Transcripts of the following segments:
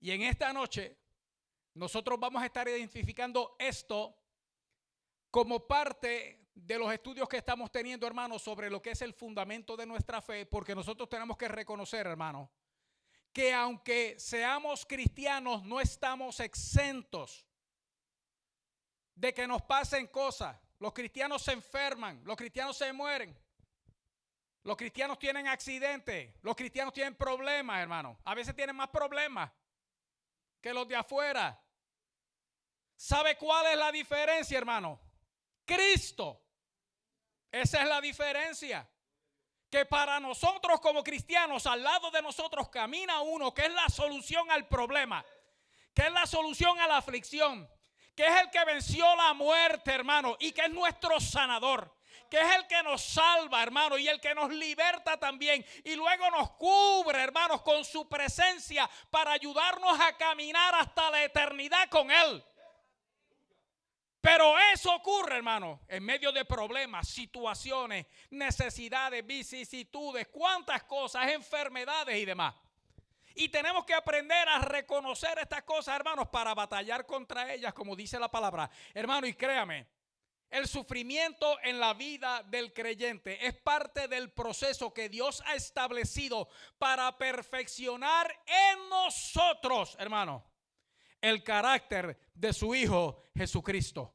Y en esta noche nosotros vamos a estar identificando esto como parte de los estudios que estamos teniendo, hermanos, sobre lo que es el fundamento de nuestra fe, porque nosotros tenemos que reconocer, hermanos, que aunque seamos cristianos, no estamos exentos de que nos pasen cosas. Los cristianos se enferman, los cristianos se mueren, los cristianos tienen accidentes, los cristianos tienen problemas, hermano. A veces tienen más problemas que los de afuera. ¿Sabe cuál es la diferencia, hermano? Cristo. Esa es la diferencia. Que para nosotros como cristianos, al lado de nosotros camina uno que es la solución al problema, que es la solución a la aflicción, que es el que venció la muerte, hermano, y que es nuestro sanador, que es el que nos salva, hermano, y el que nos liberta también, y luego nos cubre, hermanos, con su presencia para ayudarnos a caminar hasta la eternidad con Él. Pero eso ocurre, hermano, en medio de problemas, situaciones, necesidades, vicisitudes, cuántas cosas, enfermedades y demás. Y tenemos que aprender a reconocer estas cosas, hermanos, para batallar contra ellas, como dice la palabra. Hermano, y créame, el sufrimiento en la vida del creyente es parte del proceso que Dios ha establecido para perfeccionar en nosotros, hermano, el carácter de su Hijo Jesucristo.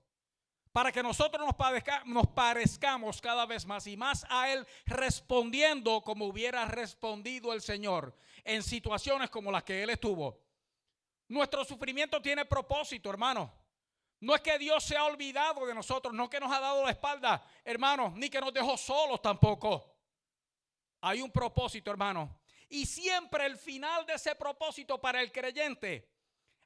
Para que nosotros nos parezcamos cada vez más y más a Él, respondiendo como hubiera respondido el Señor en situaciones como las que Él estuvo. Nuestro sufrimiento tiene propósito, hermano. No es que Dios se ha olvidado de nosotros, no que nos ha dado la espalda, hermano, ni que nos dejó solos tampoco. Hay un propósito, hermano. Y siempre el final de ese propósito para el creyente,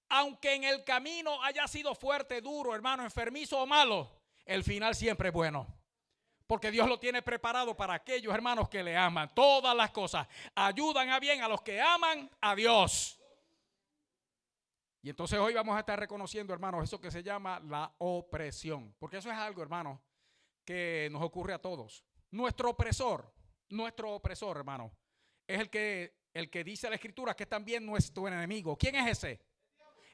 aunque en el camino haya sido fuerte, duro, hermano, enfermizo o malo, el final siempre es bueno. Porque Dios lo tiene preparado para aquellos hermanos que le aman. Todas las cosas ayudan a bien a los que aman a Dios. Y entonces hoy vamos a estar reconociendo, hermanos, eso que se llama la opresión. Porque eso es algo, hermano, que nos ocurre a todos. Nuestro opresor, hermano, es el que dice la Escritura que es también nuestro enemigo. ¿Quién es ese?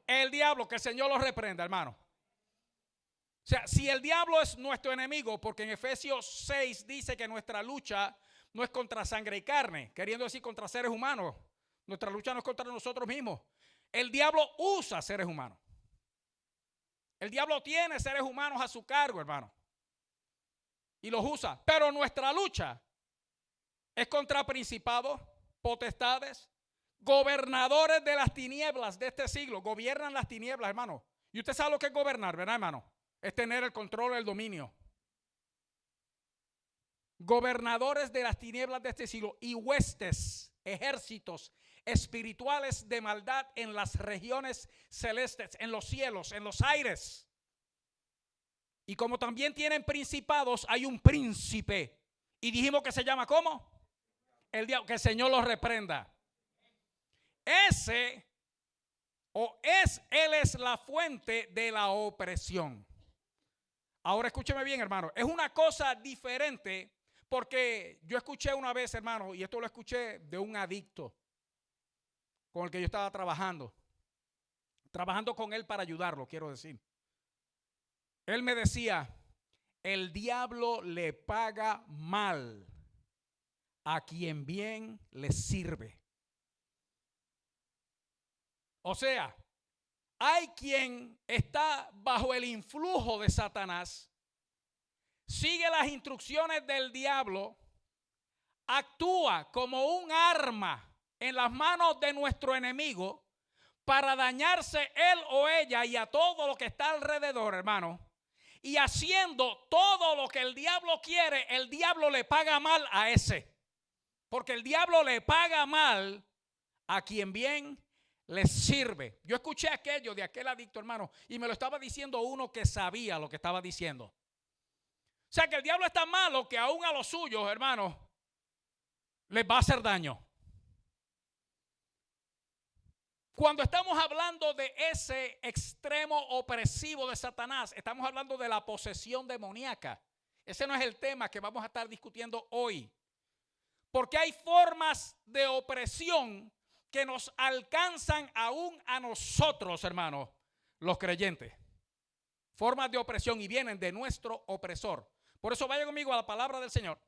El diablo, que el Señor lo reprenda, hermano. O sea, si el diablo es nuestro enemigo, porque en Efesios 6 dice que nuestra lucha no es contra sangre y carne, queriendo decir contra seres humanos. Nuestra lucha no es contra nosotros mismos. El diablo usa seres humanos. El diablo tiene seres humanos a su cargo, hermano. Y los usa. Pero nuestra lucha es contra principados, potestades, gobernadores de las tinieblas de este siglo. Gobiernan las tinieblas, hermano. Y usted sabe lo que es gobernar, ¿verdad, hermano? Es tener el control, el dominio. Gobernadores de las tinieblas de este siglo y huestes, ejércitos espirituales de maldad en las regiones celestes, en los cielos, en los aires. Y como también tienen principados, hay un príncipe. Y dijimos que se llama ¿cómo? El diablo, que el Señor los reprenda. Él es la fuente de la opresión. Ahora escúcheme bien, hermano. Es una cosa diferente porque yo escuché una vez, hermano, y esto lo escuché de un adicto con el que yo estaba trabajando con él para ayudarlo, quiero decir. Él me decía, el diablo le paga mal a quien bien le sirve. O sea, hay quien está bajo el influjo de Satanás, sigue las instrucciones del diablo, actúa como un arma en las manos de nuestro enemigo para dañarse él o ella y a todo lo que está alrededor, hermano. Y haciendo todo lo que el diablo quiere, el diablo le paga mal a ese. Porque el diablo le paga mal a quien bien les sirve. Yo escuché aquello de aquel adicto, hermano, y me lo estaba diciendo uno que sabía lo que estaba diciendo. O sea que el diablo es tan malo que aún a los suyos, hermano, les va a hacer daño. Cuando estamos hablando de ese extremo opresivo de Satanás, estamos hablando de la posesión demoníaca. Ese no es el tema que vamos a estar discutiendo hoy. Porque hay formas de opresión que nos alcanzan aún a nosotros, hermanos, los creyentes. Formas de opresión y vienen de nuestro opresor. Por eso vaya conmigo a la palabra del Señor.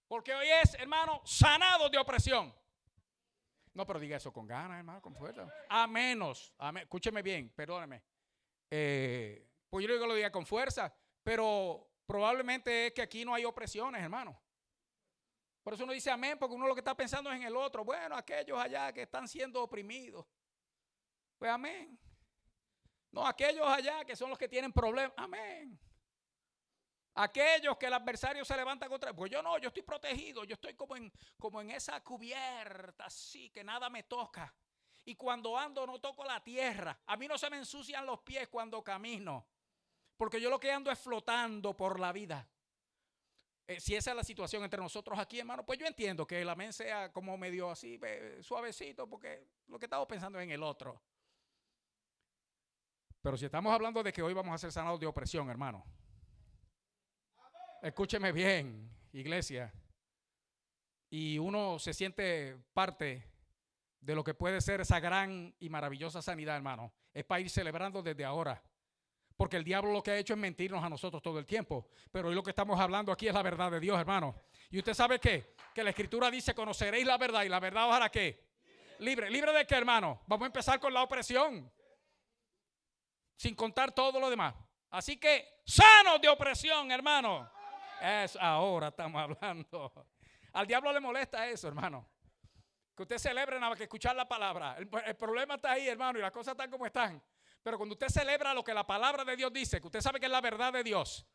Porque hoy es, hermano, sanado de opresión. No, pero diga eso con ganas, hermano, con fuerza. A menos, escúcheme bien, perdóneme. Pues yo digo que lo diga con fuerza, pero probablemente es que aquí no hay opresiones, hermano. Por eso uno dice amén, porque uno lo que está pensando es en el otro. Bueno, aquellos allá que están siendo oprimidos. Pues amén. No, aquellos allá que son los que tienen problemas. Amén. Aquellos que el adversario se levanta contra. Pues yo no, yo estoy protegido. Yo estoy como en esa cubierta así que nada me toca. Y cuando ando no toco la tierra. A mí no se me ensucian los pies cuando camino. Porque yo lo que ando es flotando por la vida. Si esa es la situación entre nosotros aquí, hermano, pues yo entiendo que el amén sea como medio así, suavecito, porque lo que estamos pensando es en el otro. Pero si estamos hablando de que hoy vamos a ser sanados de opresión, hermano, escúcheme bien, iglesia, y uno se siente parte de lo que puede ser esa gran y maravillosa sanidad, hermano, es para ir celebrando desde ahora. Porque el diablo lo que ha hecho es mentirnos a nosotros todo el tiempo. Pero hoy lo que estamos hablando aquí es la verdad de Dios, hermano. Y usted sabe qué, que la Escritura dice, conoceréis la verdad y la verdad os hará ¿qué? Libre. ¿Libre de qué, hermano? Vamos a empezar con la opresión. Sin contar todo lo demás. Así que, sanos de opresión, hermano. Ahora estamos hablando. Al diablo le molesta eso, hermano. Que usted celebre nada más que escuchar la palabra. El problema está ahí, hermano, y las cosas están como están. Pero cuando usted celebra lo que la palabra de Dios dice, que usted sabe que es la verdad de Dios,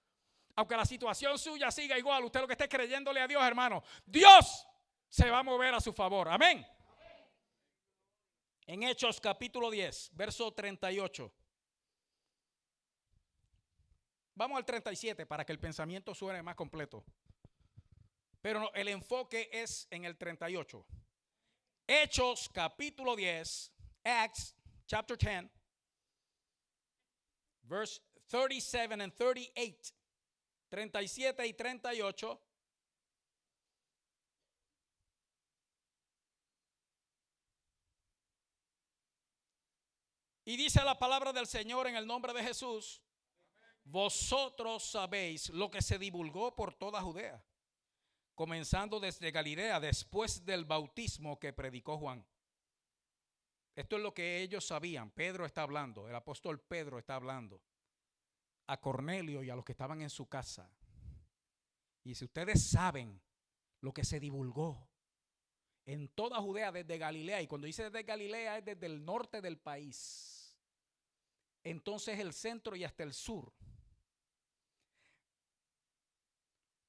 aunque la situación suya siga igual, usted lo que esté creyéndole a Dios, hermano, Dios se va a mover a su favor. Amén. En Hechos capítulo 10, verso 38. Vamos al 37 para que el pensamiento suene más completo. Pero no, el enfoque es en el 38. Hechos capítulo 10, Acts chapter 10. Verse 37 and 38. 37 y 38. Y dice la palabra del Señor en el nombre de Jesús. Vosotros sabéis lo que se divulgó por toda Judea, comenzando desde Galilea, después del bautismo que predicó Juan. Esto es lo que ellos sabían. Pedro está hablando, el apóstol Pedro está hablando a Cornelio y a los que estaban en su casa. Y si ustedes saben lo que se divulgó en toda Judea desde Galilea, y cuando dice desde Galilea es desde el norte del país, entonces el centro y hasta el sur,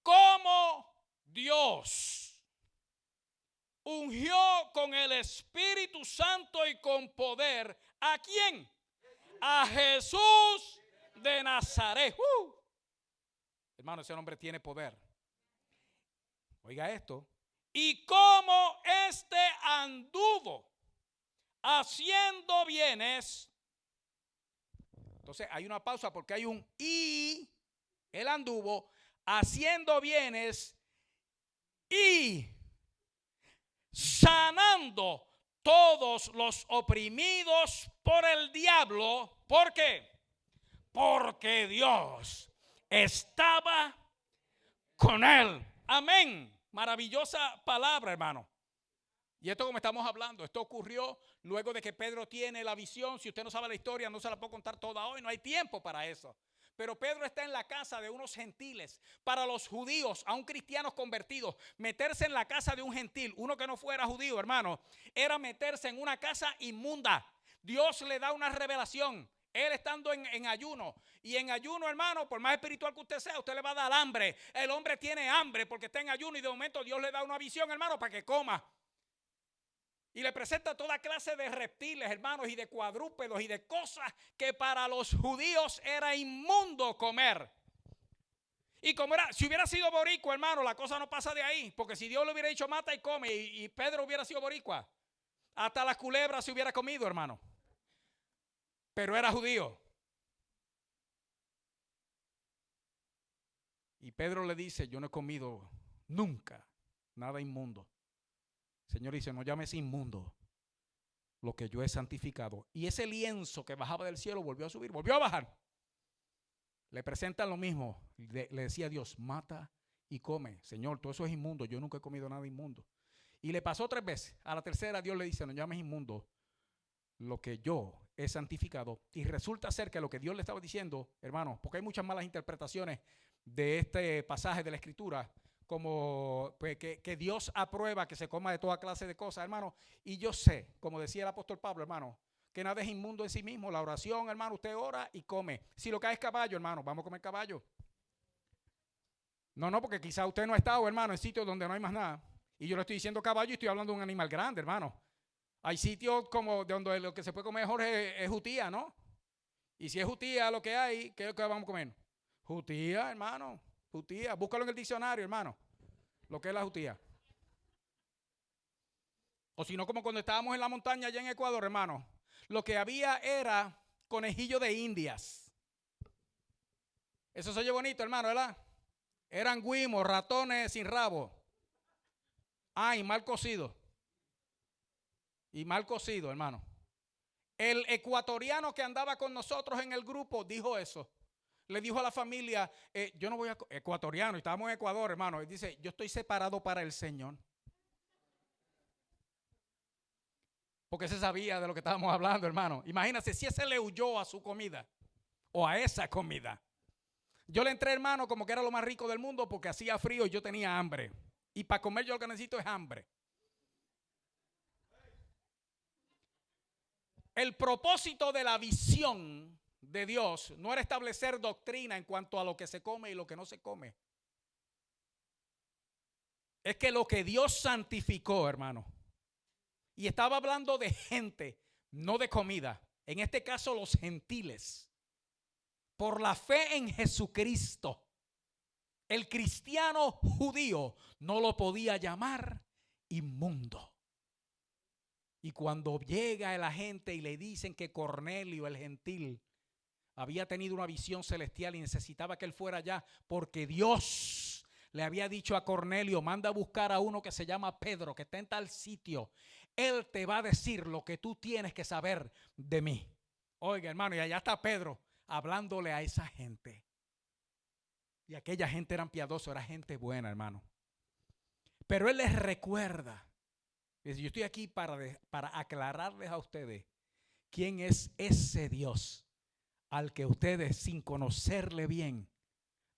cómo Dios ungió con el Espíritu Santo y con poder, ¿a quién? A Jesús de Nazaret. Hermano, ese hombre tiene poder. Oiga esto. Y cómo este anduvo haciendo bienes. Entonces hay una pausa porque hay un y. Él anduvo haciendo bienes y sanando todos los oprimidos por el diablo. ¿Por qué? Porque Dios estaba con él. Amén. Maravillosa palabra, hermano. Y esto como estamos hablando, esto ocurrió luego de que Pedro tiene la visión. Si usted no sabe la historia, no se la puedo contar toda hoy, no hay tiempo para eso. Pero Pedro está en la casa de unos gentiles. Para los judíos, aún cristianos convertidos, meterse en la casa de un gentil, uno que no fuera judío, hermano, era meterse en una casa inmunda. Dios le da una revelación. Él estando en ayuno. Y en ayuno, hermano, por más espiritual que usted sea, usted le va a dar hambre. El hombre tiene hambre porque está en ayuno y de momento Dios le da una visión, hermano, para que coma. Y le presenta toda clase de reptiles, hermanos, y de cuadrúpedos y de cosas que para los judíos era inmundo comer. Y como era, si hubiera sido boricua, hermano, la cosa no pasa de ahí. Porque si Dios le hubiera dicho mata y come, y Pedro hubiera sido boricua, hasta las culebras se hubiera comido, hermano. Pero era judío. Y Pedro le dice, yo no he comido nunca nada inmundo. El Señor dice, no llames inmundo lo que yo he santificado. Y ese lienzo que bajaba del cielo volvió a subir, volvió a bajar. Le presentan lo mismo. Le decía a Dios, mata y come. Señor, todo eso es inmundo. Yo nunca he comido nada inmundo. Y le pasó 3 veces. A la tercera Dios le dice, no llames inmundo lo que yo he santificado. Y resulta ser que lo que Dios le estaba diciendo, hermano, porque hay muchas malas interpretaciones de este pasaje de la Escritura, como pues, que Dios aprueba que se coma de toda clase de cosas, hermano. Y yo sé, como decía el apóstol Pablo, hermano, que nada es inmundo en sí mismo. La oración, hermano, usted ora y come. Si lo que hay es caballo, hermano, vamos a comer caballo. No, porque quizá usted no ha estado, hermano, en sitios donde no hay más nada. Y yo le estoy diciendo caballo y estoy hablando de un animal grande, hermano. Hay sitios como donde lo que se puede comer, Jorge, es jutía, ¿no? Y si es jutía lo que hay, ¿qué es lo que vamos a comer? Jutía, hermano, jutía. Búscalo en el diccionario, hermano, lo que es la jutía. O si no, como cuando estábamos en la montaña allá en Ecuador, hermano, lo que había era conejillo de indias. Eso se oye bonito, hermano, ¿verdad? Eran guimos, ratones sin rabo. Y mal cocido. Y mal cocido, hermano. El ecuatoriano que andaba con nosotros en el grupo dijo eso. Le dijo a la familia, yo no voy a... Ecuatoriano, estábamos en Ecuador, hermano. Él dice, yo estoy separado para el Señor. Porque se sabía de lo que estábamos hablando, hermano. Imagínate si ese le huyó a su comida o a esa comida. Yo le entré, hermano, como que era lo más rico del mundo porque hacía frío y yo tenía hambre. Y para comer yo lo que necesito es hambre. El propósito de la visión de Dios no era establecer doctrina en cuanto a lo que se come y lo que no se come. Es que lo que Dios santificó, hermano, y estaba hablando de gente, no de comida, en este caso los gentiles, por la fe en Jesucristo, el cristiano judío no lo podía llamar inmundo. Y cuando llega la gente y le dicen que Cornelio el gentil había tenido una visión celestial y necesitaba que él fuera allá porque Dios le había dicho a Cornelio, manda a buscar a uno que se llama Pedro, que está en tal sitio. Él te va a decir lo que tú tienes que saber de mí. Oiga, hermano, y allá está Pedro hablándole a esa gente. Y aquella gente eran piadosos, era gente buena, hermano. Pero él les recuerda. Yo estoy aquí para aclararles a ustedes quién es ese Dios al que ustedes, sin conocerle bien,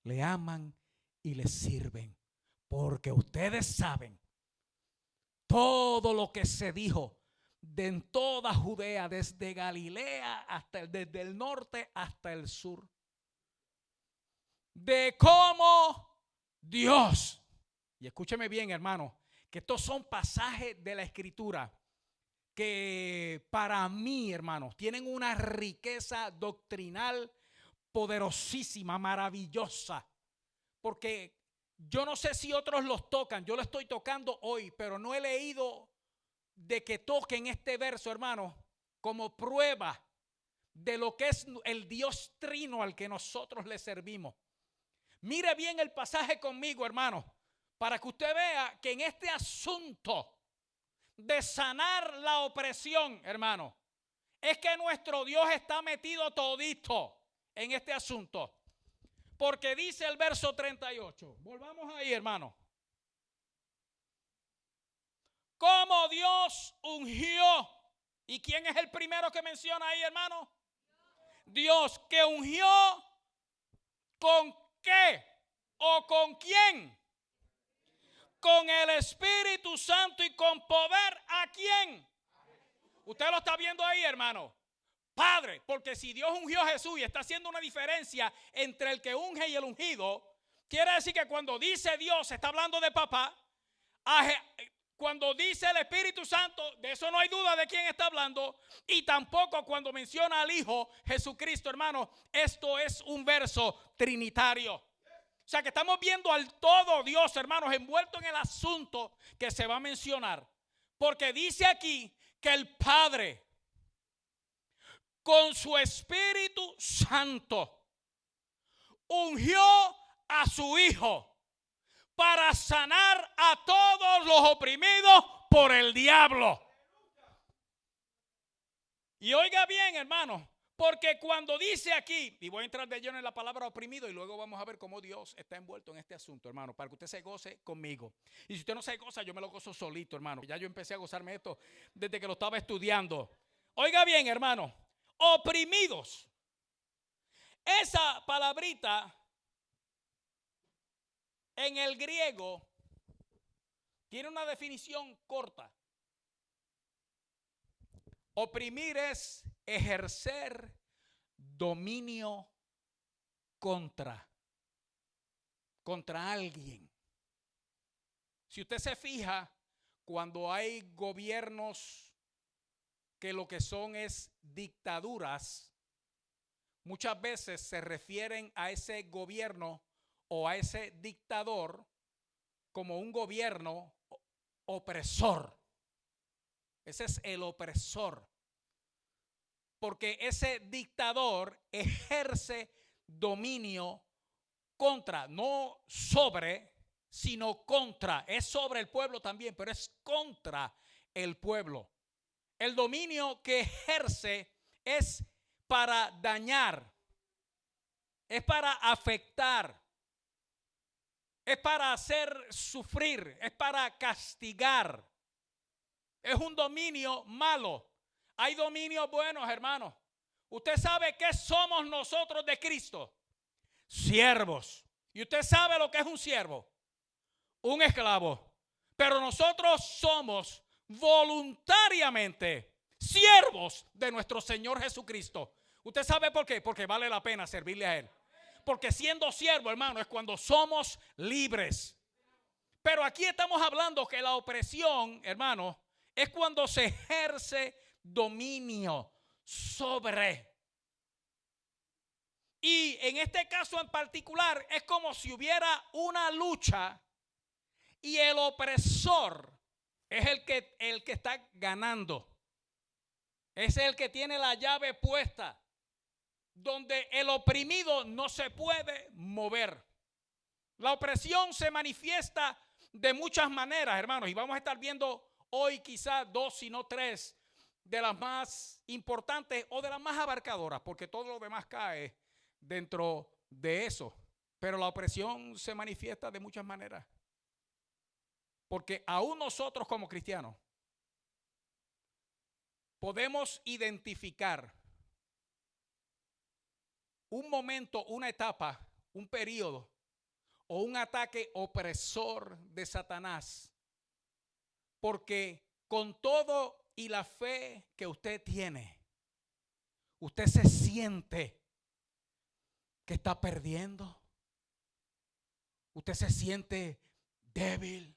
le aman y le sirven. Porque ustedes saben todo lo que se dijo de en toda Judea, desde Galilea desde el norte hasta el sur, de cómo Dios, y escúcheme bien, hermano, que estos son pasajes de la Escritura que para mí, hermanos, tienen una riqueza doctrinal poderosísima, maravillosa, porque yo no sé si otros los tocan, yo lo estoy tocando hoy, pero no he leído de que toquen este verso, hermano, como prueba de lo que es el Dios trino al que nosotros le servimos. Mire bien el pasaje conmigo, hermano, para que usted vea que en este asunto de sanar la opresión, hermano, es que nuestro Dios está metido todito en este asunto. Porque dice el verso 38. Volvamos ahí, hermano. Cómo Dios ungió. ¿Y quién es el primero que menciona ahí, hermano? Dios, que ungió ¿con qué? ¿O con quién? Con el Espíritu Santo y con poder. ¿A quién? Usted lo está viendo ahí, hermano. Padre, porque si Dios ungió a Jesús y está haciendo una diferencia entre el que unge y el ungido, quiere decir que cuando dice Dios, está hablando de papá. Cuando dice el Espíritu Santo, de eso no hay duda de quién está hablando. Y tampoco cuando menciona al Hijo Jesucristo, hermano, esto es un verso trinitario. O sea que estamos viendo al todo Dios, hermanos, envuelto en el asunto que se va a mencionar. Porque dice aquí que el Padre, con su Espíritu Santo, ungió a su Hijo para sanar a todos los oprimidos por el diablo. Y oiga bien, hermano, porque cuando dice aquí, y voy a entrar de lleno en la palabra oprimido y luego vamos a ver cómo Dios está envuelto en este asunto, hermano, para que usted se goce conmigo. Y si usted no se goza, yo me lo gozo solito, hermano. Ya yo empecé a gozarme esto desde que lo estaba estudiando. Oiga bien, hermano, oprimidos. Esa palabrita en el griego tiene una definición corta. Oprimir es ejercer dominio contra alguien. Si usted se fija, cuando hay gobiernos que lo que son es dictaduras, muchas veces se refieren a ese gobierno o a ese dictador como un gobierno opresor. Ese es el opresor. Porque ese dictador ejerce dominio contra, no sobre, sino contra. Es sobre el pueblo también, pero es contra el pueblo. El dominio que ejerce es para dañar, es para afectar, es para hacer sufrir, es para castigar. Es un dominio malo. Hay dominios buenos, hermanos. Usted sabe qué somos nosotros de Cristo. Siervos. Y usted sabe lo que es un siervo. Un esclavo. Pero nosotros somos voluntariamente siervos de nuestro Señor Jesucristo. ¿Usted sabe por qué? Porque vale la pena servirle a Él. Porque siendo siervo, hermano, es cuando somos libres. Pero aquí estamos hablando que la opresión, hermano, es cuando se ejerce dominio sobre. Y en este caso en particular es como si hubiera una lucha y el opresor es el que está ganando. Es el que tiene la llave puesta, donde el oprimido no se puede mover. La opresión se manifiesta de muchas maneras, hermanos, y vamos a estar viendo hoy quizás 2, si no 3, de las más importantes o de las más abarcadoras, porque todo lo demás cae dentro de eso. Pero la opresión se manifiesta de muchas maneras. Porque aún nosotros como cristianos podemos identificar un momento, una etapa, un periodo o un ataque opresor de Satanás. Porque con todo y la fe que usted tiene, usted se siente que está perdiendo. Usted se siente débil.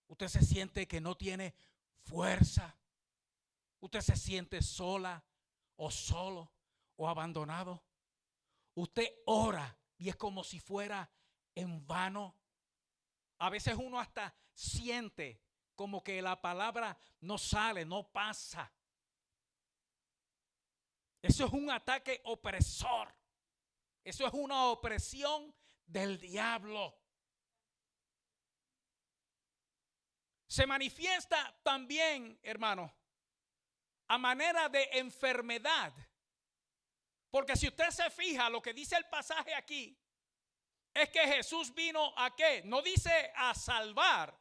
Usted se siente que no tiene fuerza. Usted se siente sola o solo o abandonado. Usted ora y es como si fuera en vano. A veces uno hasta siente como que la palabra no sale, no pasa. Eso es un ataque opresor. Eso es una opresión del diablo. Se manifiesta también, hermano, a manera de enfermedad. Porque si usted se fija, lo que dice el pasaje aquí es que Jesús vino a ¿qué? No dice a salvar.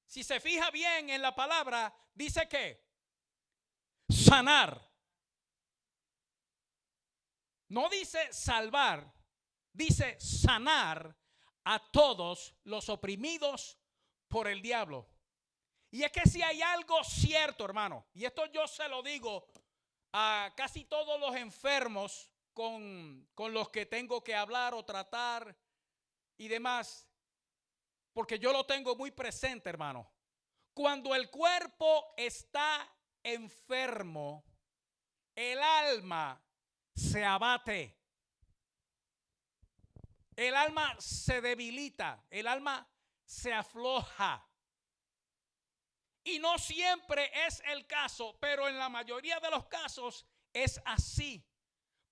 Si se fija bien en la palabra, dice que sanar. No dice salvar, dice sanar a todos los oprimidos por el diablo. Y es que si hay algo cierto, hermano, y esto yo se lo digo a casi todos los enfermos con los que tengo que hablar o tratar y demás, porque yo lo tengo muy presente, hermano. Cuando el cuerpo está enfermo, el alma se abate. El alma se debilita, el alma se afloja. Y no siempre es el caso, pero en la mayoría de los casos es así.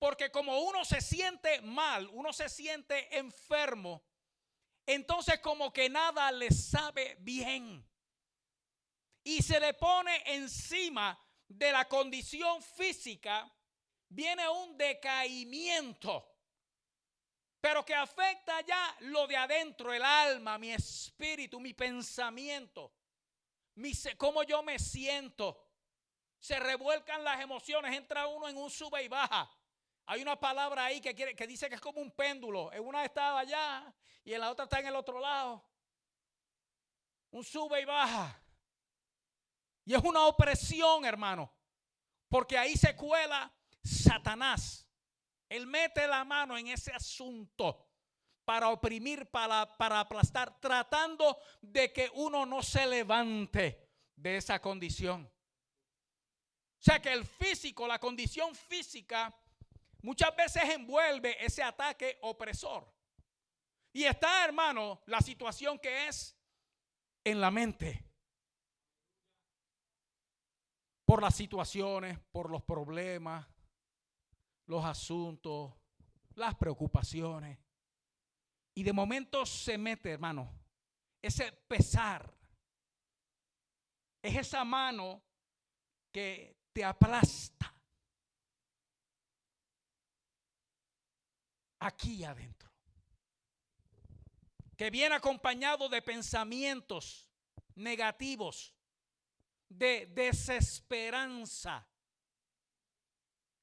Porque como uno se siente mal, uno se siente enfermo, entonces como que nada le sabe bien. Y se le pone encima de la condición física, viene un decaimiento, pero que afecta ya lo de adentro, el alma, mi espíritu, mi pensamiento, cómo yo me siento. Se revuelcan las emociones, entra uno en un sube y baja. Hay una palabra ahí que dice que es como un péndulo. En una está allá y en la otra está en el otro lado. Un sube y baja. Y es una opresión, hermano, porque ahí se cuela Satanás. Él mete la mano en ese asunto para oprimir, para aplastar, tratando de que uno no se levante de esa condición. O sea que el físico, la condición física, muchas veces envuelve ese ataque opresor. Y está, hermano, la situación que es en la mente. Por las situaciones, por los problemas, los asuntos, las preocupaciones. Y de momento se mete, hermano, ese pesar. Es esa mano que te aplasta aquí adentro, que viene acompañado de pensamientos negativos, de desesperanza.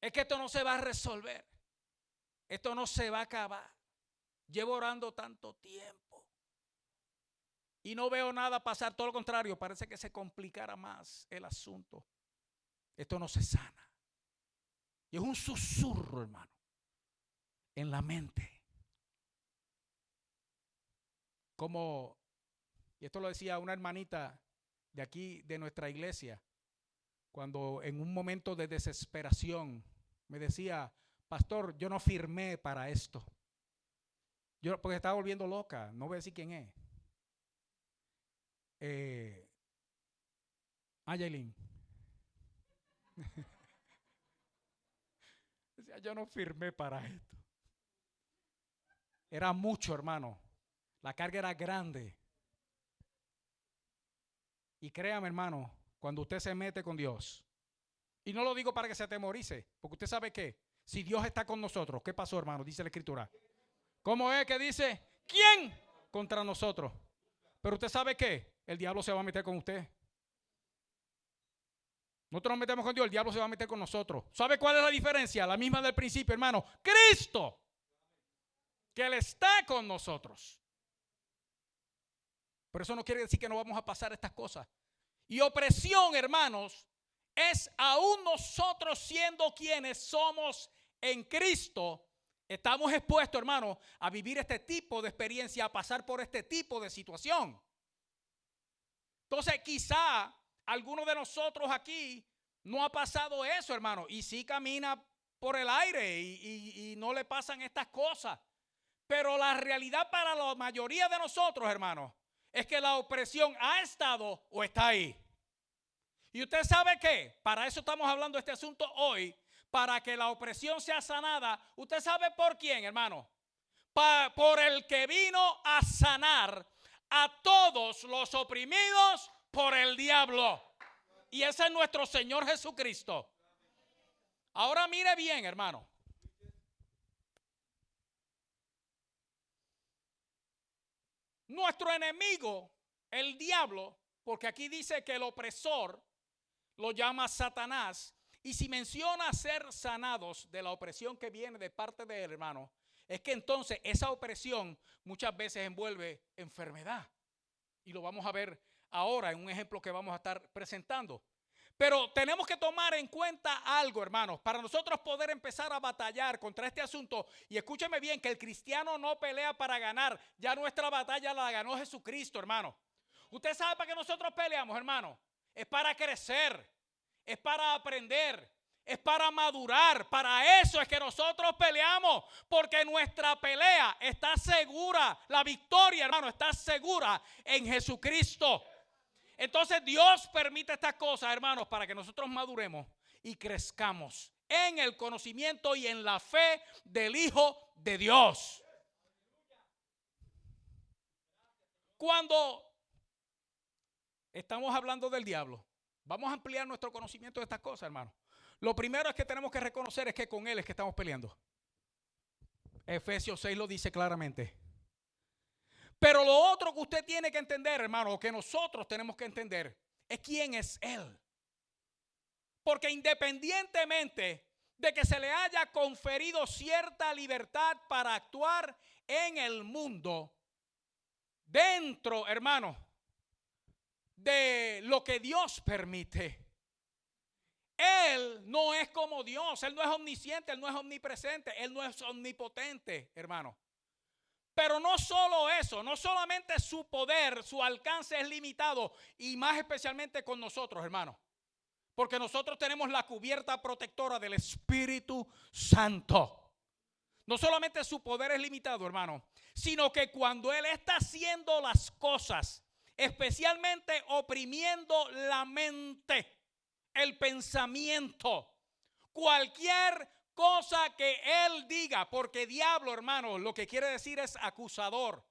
Es que esto no se va a resolver, esto no se va a acabar. Llevo orando tanto tiempo y no veo nada pasar, todo lo contrario, parece que se complicara más el asunto. Esto no se sana. Y es un susurro, hermano, en la mente. Como, y esto lo decía una hermanita de aquí, de nuestra iglesia, cuando en un momento de desesperación me decía: pastor, yo no firmé para esto. Yo, porque estaba volviendo loca, no voy a decir quién es. Yailin. Decía, yo no firmé para esto. Era mucho, hermano. La carga era grande. Y créame, hermano, cuando usted se mete con Dios, y no lo digo para que se atemorice, porque usted sabe que si Dios está con nosotros, ¿qué pasó, hermano? Dice la Escritura. ¿Cómo es que dice? ¿Quién contra nosotros? Pero usted sabe que el diablo se va a meter con usted. Nosotros nos metemos con Dios, el diablo se va a meter con nosotros. ¿Sabe cuál es la diferencia? La misma del principio, hermano. Cristo, que Él está con nosotros. Pero eso no quiere decir que no vamos a pasar estas cosas. Y opresión, hermanos, es aún nosotros siendo quienes somos en Cristo, estamos expuestos, hermano, a vivir este tipo de experiencia, a pasar por este tipo de situación. Entonces, quizá alguno de nosotros aquí no ha pasado eso, hermano, y sí camina por el aire y no le pasan estas cosas. Pero la realidad para la mayoría de nosotros, hermano, es que la opresión ha estado o está ahí. Y usted sabe que para eso estamos hablando de este asunto hoy, para que la opresión sea sanada. ¿Usted sabe por quién, hermano? Por el que vino a sanar a todos los oprimidos por el diablo. Y ese es nuestro Señor Jesucristo. Ahora mire bien, hermano. Nuestro enemigo, el diablo, porque aquí dice que el opresor lo llama Satanás. Y si menciona ser sanados de la opresión que viene de parte del hermano, es que entonces esa opresión muchas veces envuelve enfermedad. Y lo vamos a ver ahora en un ejemplo que vamos a estar presentando. Pero tenemos que tomar en cuenta algo, hermanos, para nosotros poder empezar a batallar contra este asunto. Y escúcheme bien, que el cristiano no pelea para ganar. Ya nuestra batalla la ganó Jesucristo, hermano. Usted sabe para qué nosotros peleamos, hermano. Es para crecer, es para aprender, es para madurar. Para eso es que nosotros peleamos, porque nuestra pelea está segura. La victoria, hermano, está segura en Jesucristo. Entonces Dios permite estas cosas, hermanos, para que nosotros maduremos y crezcamos en el conocimiento y en la fe del Hijo de Dios. Cuando estamos hablando del diablo, vamos a ampliar nuestro conocimiento de estas cosas, hermano. Lo primero es que tenemos que reconocer es que con él es que estamos peleando. Efesios 6 lo dice claramente. Pero lo otro que usted tiene que entender, hermano, o que nosotros tenemos que entender, es quién es él. Porque independientemente de que se le haya conferido cierta libertad para actuar en el mundo, dentro, hermano, de lo que Dios permite, Él no es como Dios. Él no es omnisciente, Él no es omnipresente, Él no es omnipotente, hermano. Pero no solo eso, no solamente su poder, su alcance es limitado, y más especialmente con nosotros, hermano. Porque nosotros tenemos la cubierta protectora del Espíritu Santo. No solamente su poder es limitado, hermano, sino que cuando Él está haciendo las cosas, especialmente oprimiendo la mente, el pensamiento, cualquier cosa que Él diga, porque diablo, hermano, lo que quiere decir es acusador.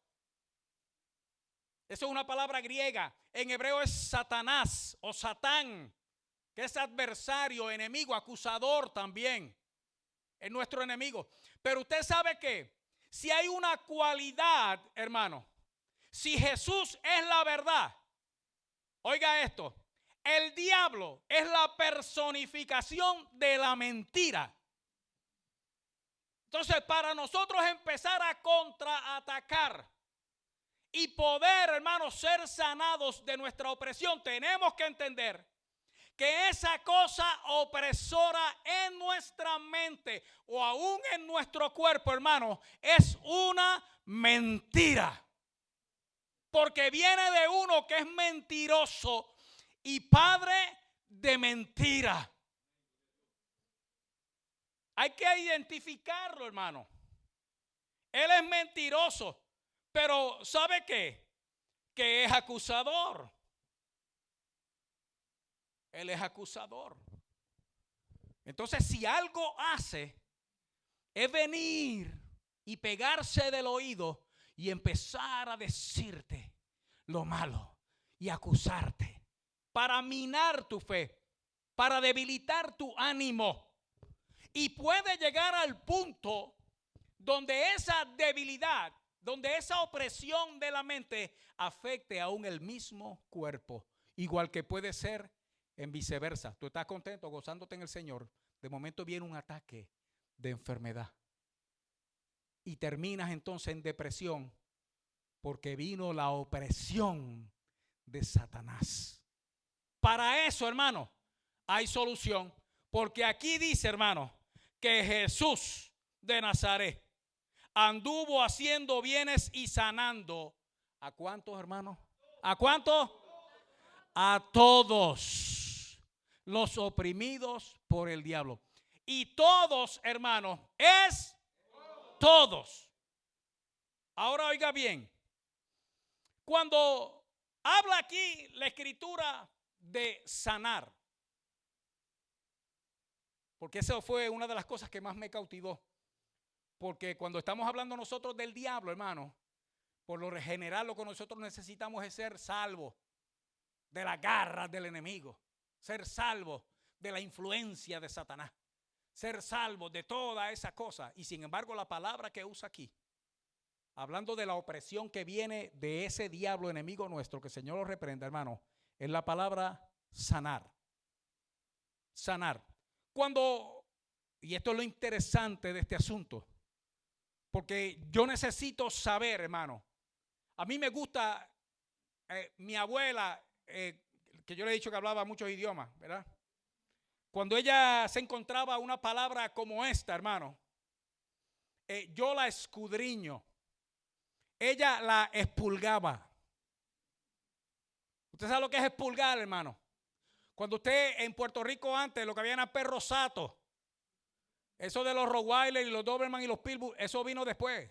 Eso es una palabra griega. En hebreo es Satanás o Satán, que es adversario, enemigo, acusador también. Es nuestro enemigo. Pero usted sabe que si hay una cualidad, hermano, si Jesús es la verdad, oiga esto, el diablo es la personificación de la mentira. Entonces, para nosotros empezar a contraatacar y poder, hermanos, ser sanados de nuestra opresión, tenemos que entender que esa cosa opresora en nuestra mente o aún en nuestro cuerpo, hermano, es una mentira. Porque viene de uno que es mentiroso y padre de mentira. Hay que identificarlo, hermano. Él es mentiroso, pero ¿sabe qué? Que es acusador. Él es acusador. Entonces, si algo hace, es venir y pegarse del oído y empezar a decirte lo malo y acusarte para minar tu fe, para debilitar tu ánimo. Y puede llegar al punto donde esa debilidad, donde esa opresión de la mente afecte aún el mismo cuerpo, igual que puede ser en viceversa. Tú estás contento, gozándote en el Señor. De momento viene un ataque de enfermedad. Y terminas entonces en depresión porque vino la opresión de Satanás. Para eso, hermano, hay solución. Porque aquí dice, hermano, que Jesús de Nazaret anduvo haciendo bienes y sanando. ¿A cuántos, hermanos? ¿A cuántos? A todos los oprimidos por el diablo. Y todos, hermanos, es todos. Ahora oiga bien. Cuando habla aquí la escritura de sanar, porque eso fue una de las cosas que más me cautivó. Porque cuando estamos hablando nosotros del diablo, hermano, por lo general lo que nosotros necesitamos es ser salvos de las garras del enemigo, ser salvos de la influencia de Satanás, ser salvos de toda esa cosa. Y sin embargo, la palabra que usa aquí, hablando de la opresión que viene de ese diablo enemigo nuestro, que el Señor lo reprenda, hermano, es la palabra sanar. Sanar. Y esto es lo interesante de este asunto, porque yo necesito saber, hermano. A mí me gusta, mi abuela, que yo le he dicho que hablaba muchos idiomas, ¿verdad? Cuando ella se encontraba una palabra como esta, hermano, yo la escudriño. Ella la expulgaba. ¿Usted sabe lo que es expulgar, hermano? Cuando usted en Puerto Rico antes lo que había eran perros satos. Eso de los Rottweiler y los Doberman y los Pitbull, eso vino después.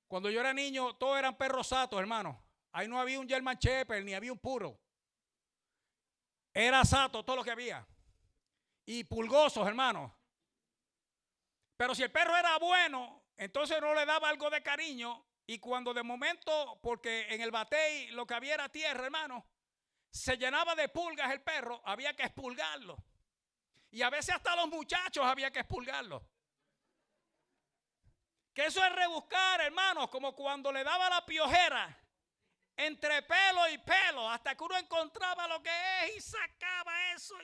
Cuando yo era niño, todos eran perros satos, hermano. Ahí no había un German Shepherd ni había un puro. Era sato todo lo que había. y pulgosos, hermano. Pero si el perro era bueno, entonces no le daba algo de cariño. Y cuando de momento, porque en el batey lo que había era tierra, hermano, se llenaba de pulgas el perro, había que expulgarlo. Y a veces hasta los muchachos había que expulgarlo. Que eso es rebuscar, hermanos, como cuando le daba la piojera entre pelo y pelo, hasta que uno encontraba lo que es y sacaba eso.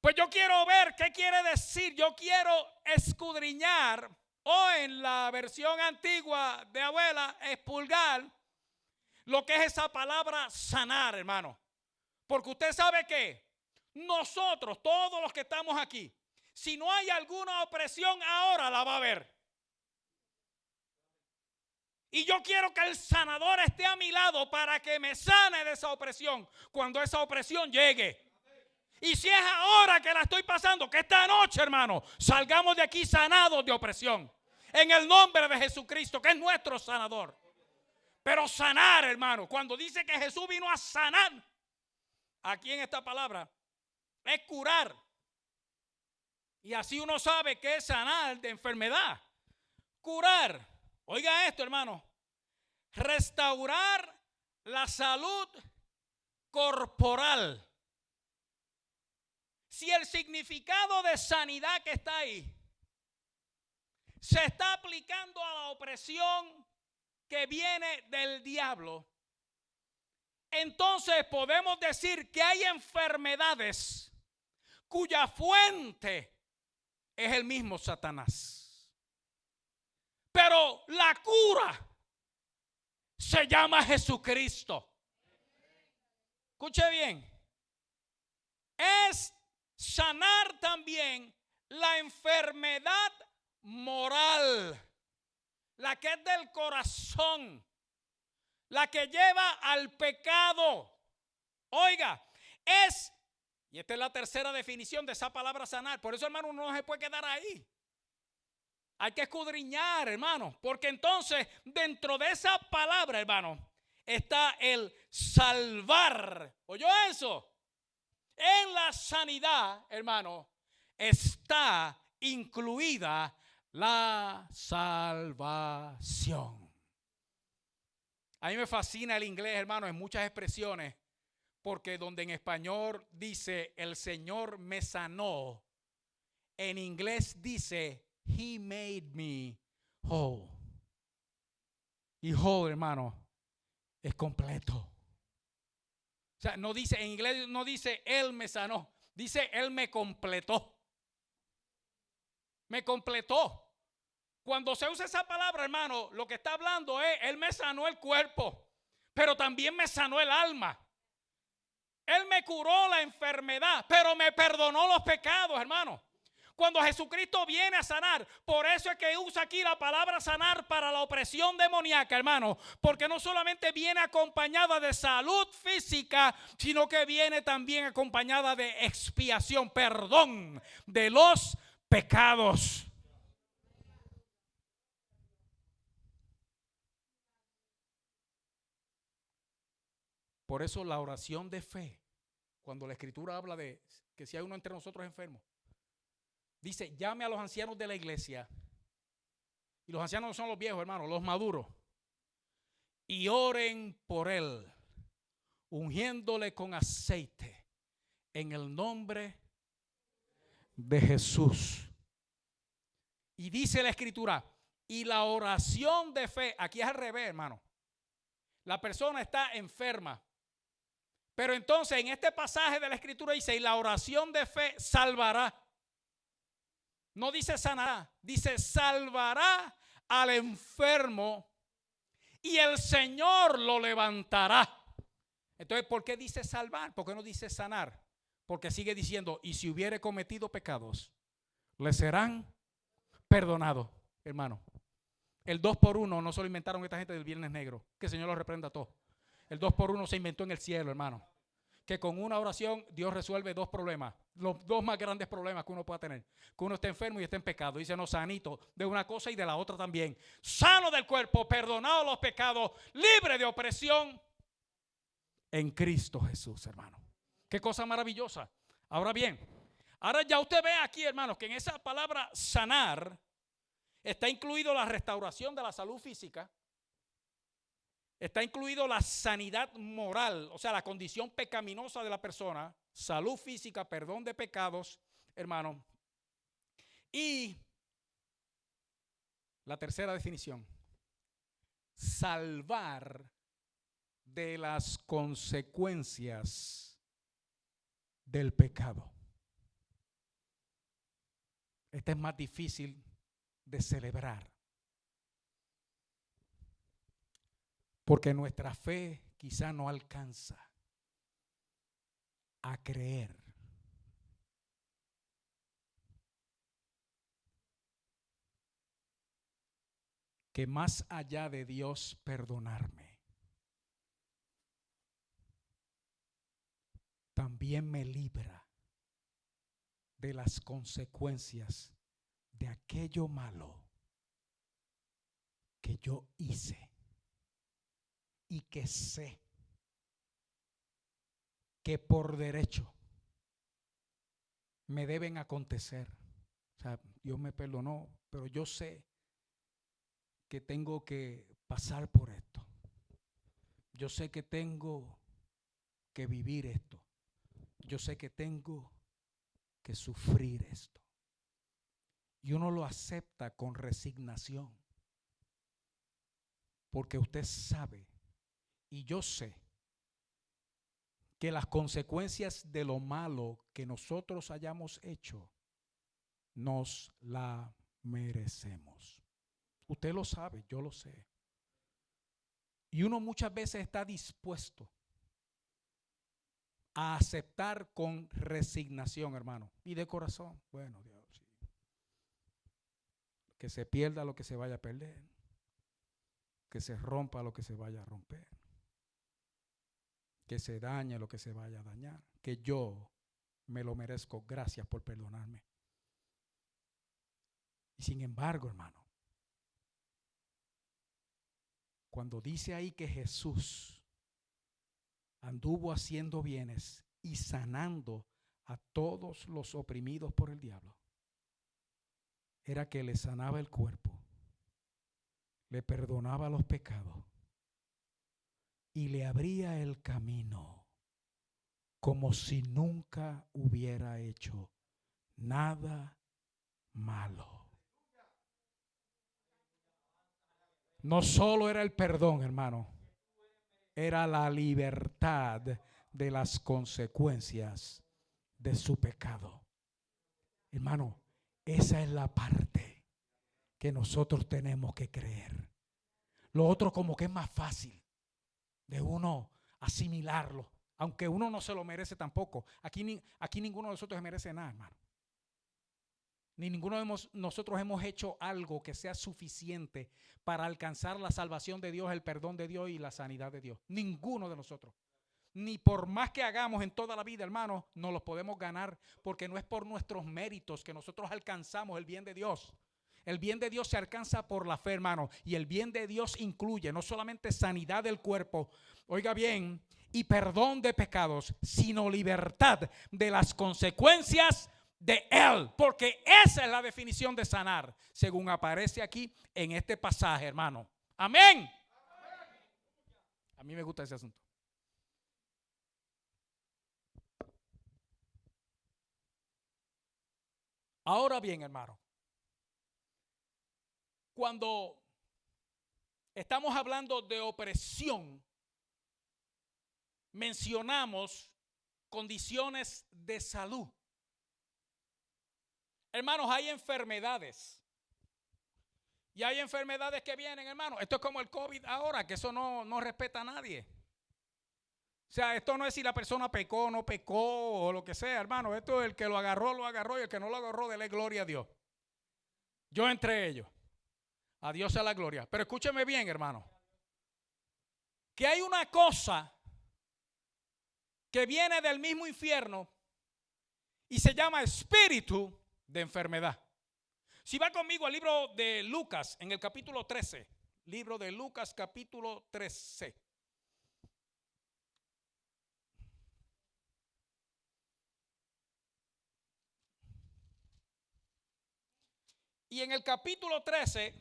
Pues yo quiero ver qué quiere decir. Yo quiero escudriñar, o en la versión antigua de abuela, expulgar lo que es esa palabra sanar, hermano. Porque usted sabe que nosotros, todos los que estamos aquí, si no hay alguna opresión, ahora la va a haber. Y yo quiero que el sanador esté a mi lado para que me sane de esa opresión cuando esa opresión llegue. Y si es ahora que la estoy pasando, que esta noche, hermano, salgamos de aquí sanados de opresión. En el nombre de Jesucristo, que es nuestro sanador. Pero sanar, hermano, cuando dice que Jesús vino a sanar, aquí en esta palabra, es curar. Y así uno sabe que es sanar de enfermedad. Curar. Oiga esto, hermano. Restaurar la salud corporal. Si el significado de sanidad que está ahí se está aplicando a la opresión que viene del diablo, entonces podemos decir que hay enfermedades cuya fuente es el mismo Satanás. Pero la cura se llama Jesucristo. Escuche bien. Es sanar también la enfermedad moral, la que es del corazón, la que lleva al pecado. Oiga, y esta es la tercera definición de esa palabra sanar. Por eso, hermano, uno no se puede quedar ahí. Hay que escudriñar, hermano, porque entonces dentro de esa palabra, hermano, está el salvar. ¿Oyó eso? En la sanidad, hermano, está incluida la salvación. A mí me fascina el inglés, hermano, en muchas expresiones, porque donde en español dice el Señor me sanó, en inglés dice He made me whole. Y whole, hermano, es completo. O sea, no dice, en inglés no dice Él me sanó, dice Él me completó. Me completó. Cuando se usa esa palabra, hermano, lo que está hablando es, Él me sanó el cuerpo, pero también me sanó el alma. Él me curó la enfermedad, pero me perdonó los pecados, hermano. Cuando Jesucristo viene a sanar, por eso es que usa aquí la palabra sanar para la opresión demoníaca, hermano, porque no solamente viene acompañada de salud física, sino que viene también acompañada de expiación, perdón de los pecados. Por eso la oración de fe, cuando la Escritura habla de que si hay uno entre nosotros enfermo, dice, llame a los ancianos de la iglesia. Y los ancianos no son los viejos, hermanos, los maduros. Y oren por él, ungiéndole con aceite en el nombre de Jesús. Y dice la Escritura, y la oración de fe, aquí es al revés, hermano. La persona está enferma. Pero entonces en este pasaje de la Escritura dice, y la oración de fe salvará. No dice sanará, dice salvará al enfermo y el Señor lo levantará. Entonces, ¿por qué dice salvar? ¿Por qué no dice sanar? Porque sigue diciendo, y si hubiere cometido pecados, le serán perdonados, hermano. El 2x1 no se lo inventaron esta gente del Viernes Negro. Que el Señor los reprenda a todos. El 2x1 se inventó en el cielo, hermano. Que con una oración Dios resuelve dos problemas. Los dos más grandes problemas que uno pueda tener. Que uno esté enfermo y esté en pecado. Dice, no, sanito de una cosa y de la otra también. Sano del cuerpo, perdonado los pecados, libre de opresión en Cristo Jesús, hermano. Qué cosa maravillosa. Ahora bien, ahora ya usted ve aquí, hermanos, que en esa palabra sanar está incluido la restauración de la salud física, está incluido la sanidad moral, o sea, la condición pecaminosa de la persona, salud física, perdón de pecados, hermano. Y la tercera definición, salvar de las consecuencias del pecado. Este es más difícil de celebrar, porque nuestra fe quizá no alcanza a creer que más allá de Dios perdonarme, también me libra de las consecuencias de aquello malo que yo hice y que sé que por derecho me deben acontecer. O sea, Dios me perdonó, pero yo sé que tengo que pasar por esto. Yo sé que tengo que vivir esto. Yo sé que tengo que sufrir esto. Y uno lo acepta con resignación, porque usted sabe, y yo sé, que las consecuencias de lo malo que nosotros hayamos hecho, nos la merecemos. Usted lo sabe, yo lo sé. Y uno muchas veces está dispuesto a aceptar con resignación, hermano, y de corazón. Bueno, Dios, sí. Que se pierda lo que se vaya a perder, que se rompa lo que se vaya a romper, que se dañe lo que se vaya a dañar, que yo me lo merezco. Gracias por perdonarme. Y sin embargo, hermano, cuando dice ahí que Jesús anduvo haciendo bienes y sanando a todos los oprimidos por el diablo, era que le sanaba el cuerpo, le perdonaba los pecados y le abría el camino como si nunca hubiera hecho nada malo. No solo era el perdón, hermano, era la libertad de las consecuencias de su pecado. Hermano, esa es la parte que nosotros tenemos que creer. Lo otro como que es más fácil de uno asimilarlo, aunque uno no se lo merece tampoco. Aquí ninguno de nosotros se merece nada, hermano. Ni ninguno de nosotros hemos hecho algo que sea suficiente para alcanzar la salvación de Dios, el perdón de Dios y la sanidad de Dios. Ninguno de nosotros. Ni por más que hagamos en toda la vida, hermano, no los podemos ganar, porque no es por nuestros méritos que nosotros alcanzamos el bien de Dios. El bien de Dios se alcanza por la fe, hermano, y el bien de Dios incluye no solamente sanidad del cuerpo, oiga bien, y perdón de pecados, sino libertad de las consecuencias de Él, porque esa es la definición de sanar, según aparece aquí en este pasaje, hermano. Amén. A mí me gusta ese asunto. Ahora bien, hermano, cuando estamos hablando de opresión, mencionamos condiciones de salud. Hermanos, hay enfermedades. Y hay enfermedades que vienen, hermano. Esto es como el COVID ahora, que eso no respeta a nadie. O sea, esto no es si la persona pecó o no pecó o lo que sea, hermano. Esto es el que lo agarró, y el que no lo agarró, dele gloria a Dios. Yo entre ellos. A Dios sea la gloria. Pero escúcheme bien, hermano. Que hay una cosa que viene del mismo infierno y se llama espíritu de enfermedad. Si va conmigo al libro de Lucas, en el capítulo 13. Libro de Lucas, capítulo 13. Y en el capítulo 13,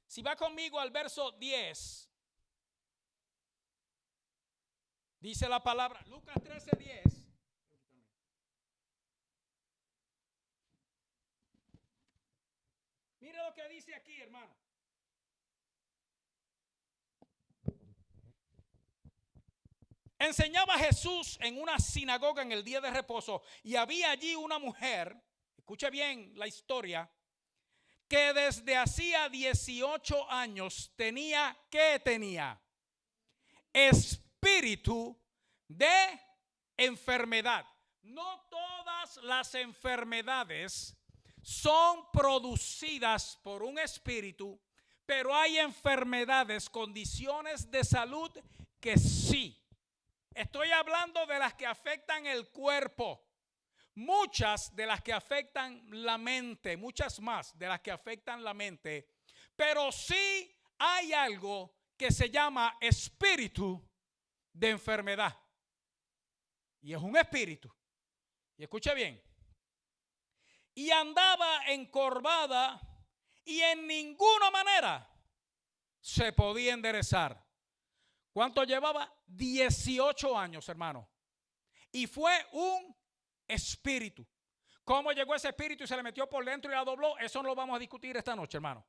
si va conmigo al verso 10, dice la palabra, Lucas 13:10. Mire lo que dice aquí, hermano. Enseñaba Jesús en una sinagoga en el día de reposo y había allí una mujer, escuche bien la historia, que desde hacía 18 años tenía, ¿qué tenía? Espíritu de enfermedad. No todas las enfermedades son producidas por un espíritu, pero hay enfermedades, condiciones de salud que sí. Estoy hablando de las que afectan el cuerpo. Muchas de las que afectan la mente, muchas más de las que afectan la mente, pero sí hay algo que se llama espíritu de enfermedad. Y es un espíritu. Y escuche bien. Y andaba encorvada y en ninguna manera se podía enderezar. ¿Cuánto llevaba? 18 años, hermano. Y fue un espíritu. ¿Cómo llegó ese espíritu y se le metió por dentro y la dobló? Eso no lo vamos a discutir esta noche, hermano.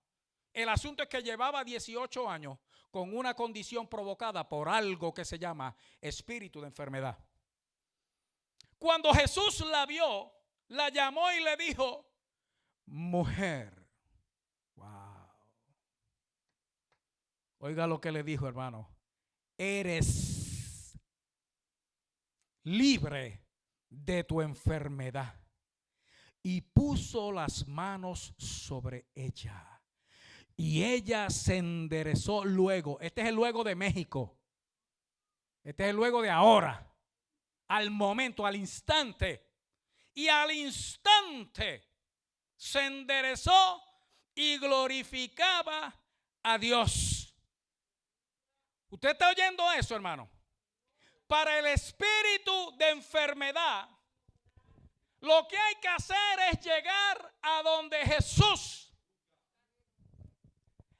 El asunto es que llevaba 18 años con una condición provocada por algo que se llama espíritu de enfermedad. Cuando Jesús la vio, la llamó y le dijo, mujer. Wow. Oiga lo que le dijo, hermano. Eres libre de tu enfermedad. Y puso las manos sobre ella. Y ella se enderezó luego. Este es el luego de México. Este es el luego de ahora. Al momento, al instante. Y al instante se enderezó y glorificaba a Dios. ¿Usted está oyendo eso, hermano? Para el espíritu de enfermedad, lo que hay que hacer es llegar a donde Jesús.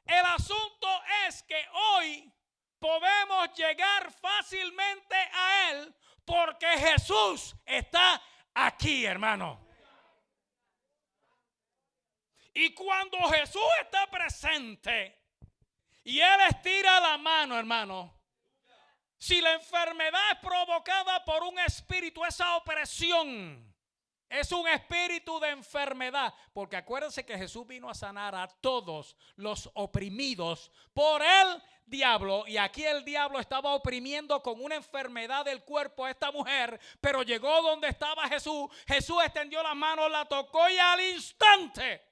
El asunto es que hoy podemos llegar fácilmente a Él porque Jesús está aquí, hermano. Y cuando Jesús está presente y Él estira la mano, hermano, si la enfermedad es provocada por un espíritu, esa opresión es un espíritu de enfermedad. Porque acuérdense que Jesús vino a sanar a todos los oprimidos por el diablo. Y aquí el diablo estaba oprimiendo con una enfermedad del cuerpo a esta mujer. Pero llegó donde estaba Jesús. Jesús extendió las manos, la tocó y al instante.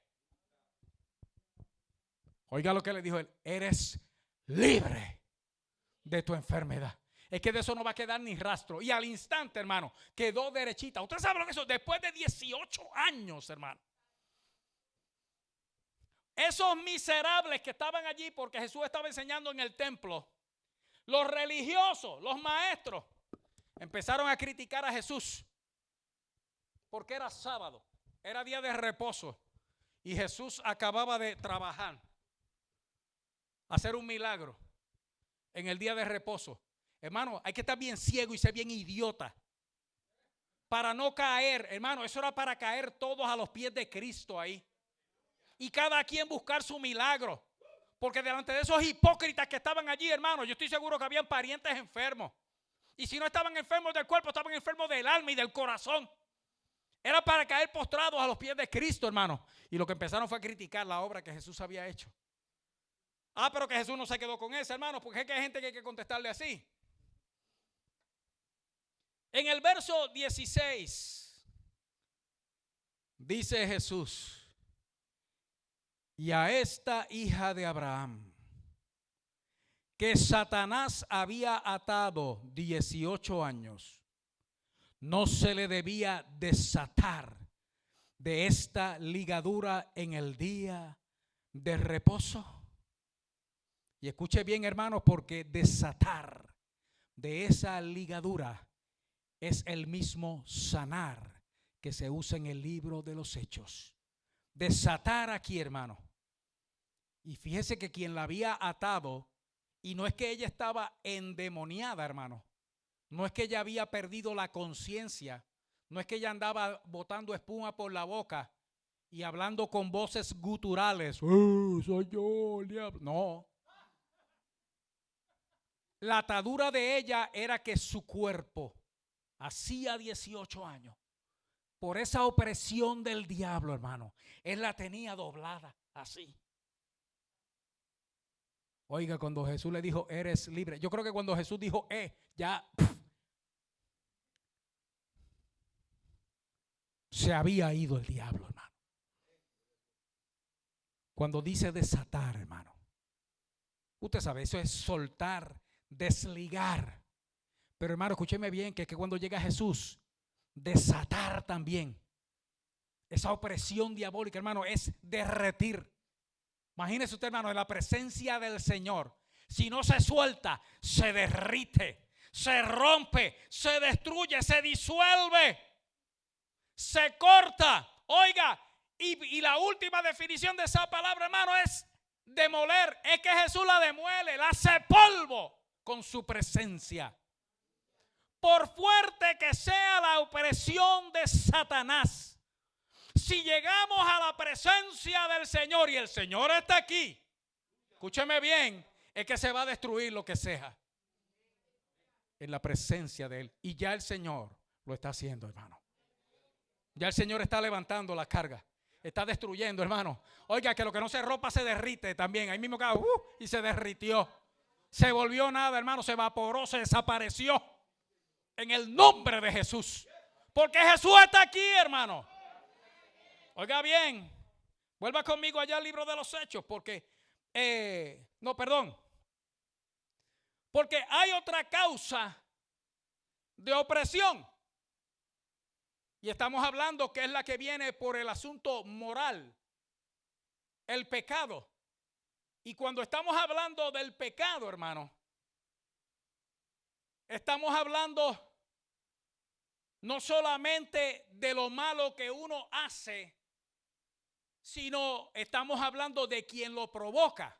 Oiga lo que le dijo él. Eres libre de tu enfermedad. Es que de eso no va a quedar ni rastro. Y al instante, hermano, quedó derechita. Usted sabe lo que es eso. Después de 18 años, hermano. Esos miserables que estaban allí porque Jesús estaba enseñando en el templo, los religiosos, los maestros, empezaron a criticar a Jesús. Porque era sábado, era día de reposo. Y Jesús acababa de trabajar, hacer un milagro en el día de reposo. Hermano, hay que estar bien ciego y ser bien idiota para no caer. Hermano, eso era para caer todos a los pies de Cristo ahí. Y cada quien buscar su milagro. Porque delante de esos hipócritas que estaban allí, hermano, yo estoy seguro que habían parientes enfermos. Y si no estaban enfermos del cuerpo, estaban enfermos del alma y del corazón. Era para caer postrados a los pies de Cristo, hermano. Y lo que empezaron fue a criticar la obra que Jesús había hecho. Ah, pero que Jesús no se quedó con eso, hermano, porque es que hay gente que hay que contestarle así. En el verso 16 dice Jesús, y a esta hija de Abraham, que Satanás había atado 18 años, no se le debía desatar de esta ligadura en el día de reposo. Y escuche bien, hermanos, porque desatar de esa ligadura es el mismo sanar que se usa en el libro de los Hechos. desatar aquí, hermano. Y fíjese que quien la había atado, y no es que ella estaba endemoniada, hermano. No es que ella había perdido la conciencia. No es que ella andaba botando espuma por la boca y hablando con voces guturales. Soy yo, el diablo. No. La atadura de ella era que su cuerpo, hacía 18 años, por esa opresión del diablo, hermano, él la tenía doblada así. Oiga, cuando Jesús le dijo, eres libre. Yo creo que cuando Jesús dijo, ya se había ido el diablo, hermano. Cuando dice desatar, hermano, usted sabe, eso es soltar, desligar. Pero hermano, escúcheme bien, que cuando llega Jesús, desatar también. Esa opresión diabólica, hermano, es derretir. Imagínese usted, hermano, en la presencia del Señor. Si no se suelta, se derrite, se rompe, se destruye, se disuelve, se corta. Oiga, y la última definición de esa palabra, hermano, es demoler. Es que Jesús la demuele, la hace polvo con su presencia. Por fuerte que sea la opresión de Satanás, si llegamos a la presencia del Señor y el Señor está aquí, escúcheme bien, es que se va a destruir lo que sea en la presencia de Él. Y ya el Señor lo está haciendo, hermano. Ya el Señor está levantando la carga, está destruyendo, hermano. Oiga, que lo que no se rompa se derrite también. Ahí mismo queda, y se derritió. Se volvió nada, hermano, se evaporó, se desapareció. En el nombre de Jesús. Porque Jesús está aquí, hermano. Oiga bien, vuelva conmigo allá al libro de los Hechos, porque, porque hay otra causa de opresión. Y estamos hablando que es la que viene por el asunto moral, el pecado. Y cuando estamos hablando del pecado, hermano, estamos hablando no solamente de lo malo que uno hace, sino estamos hablando de quien lo provoca.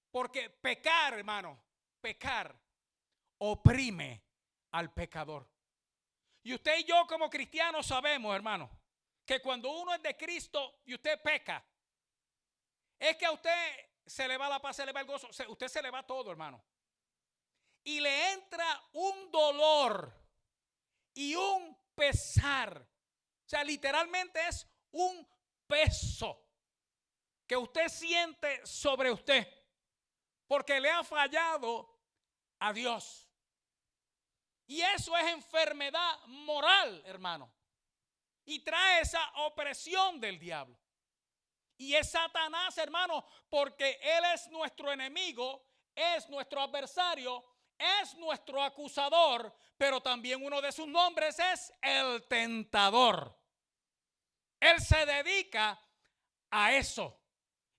Porque pecar, hermano, pecar oprime al pecador. Y usted y yo como cristianos sabemos, hermano, que cuando uno es de Cristo y usted peca, es que a usted se le va la paz, se le va el gozo, usted se le va todo, hermano. Y le entra un dolor y un pesar. O sea, literalmente es un peso que usted siente sobre usted porque le ha fallado a Dios. Y eso es enfermedad moral, hermano. Y trae esa opresión del diablo. Y es Satanás, hermano, porque él es nuestro enemigo, es nuestro adversario, es nuestro acusador, pero también uno de sus nombres es el tentador. Él se dedica a eso.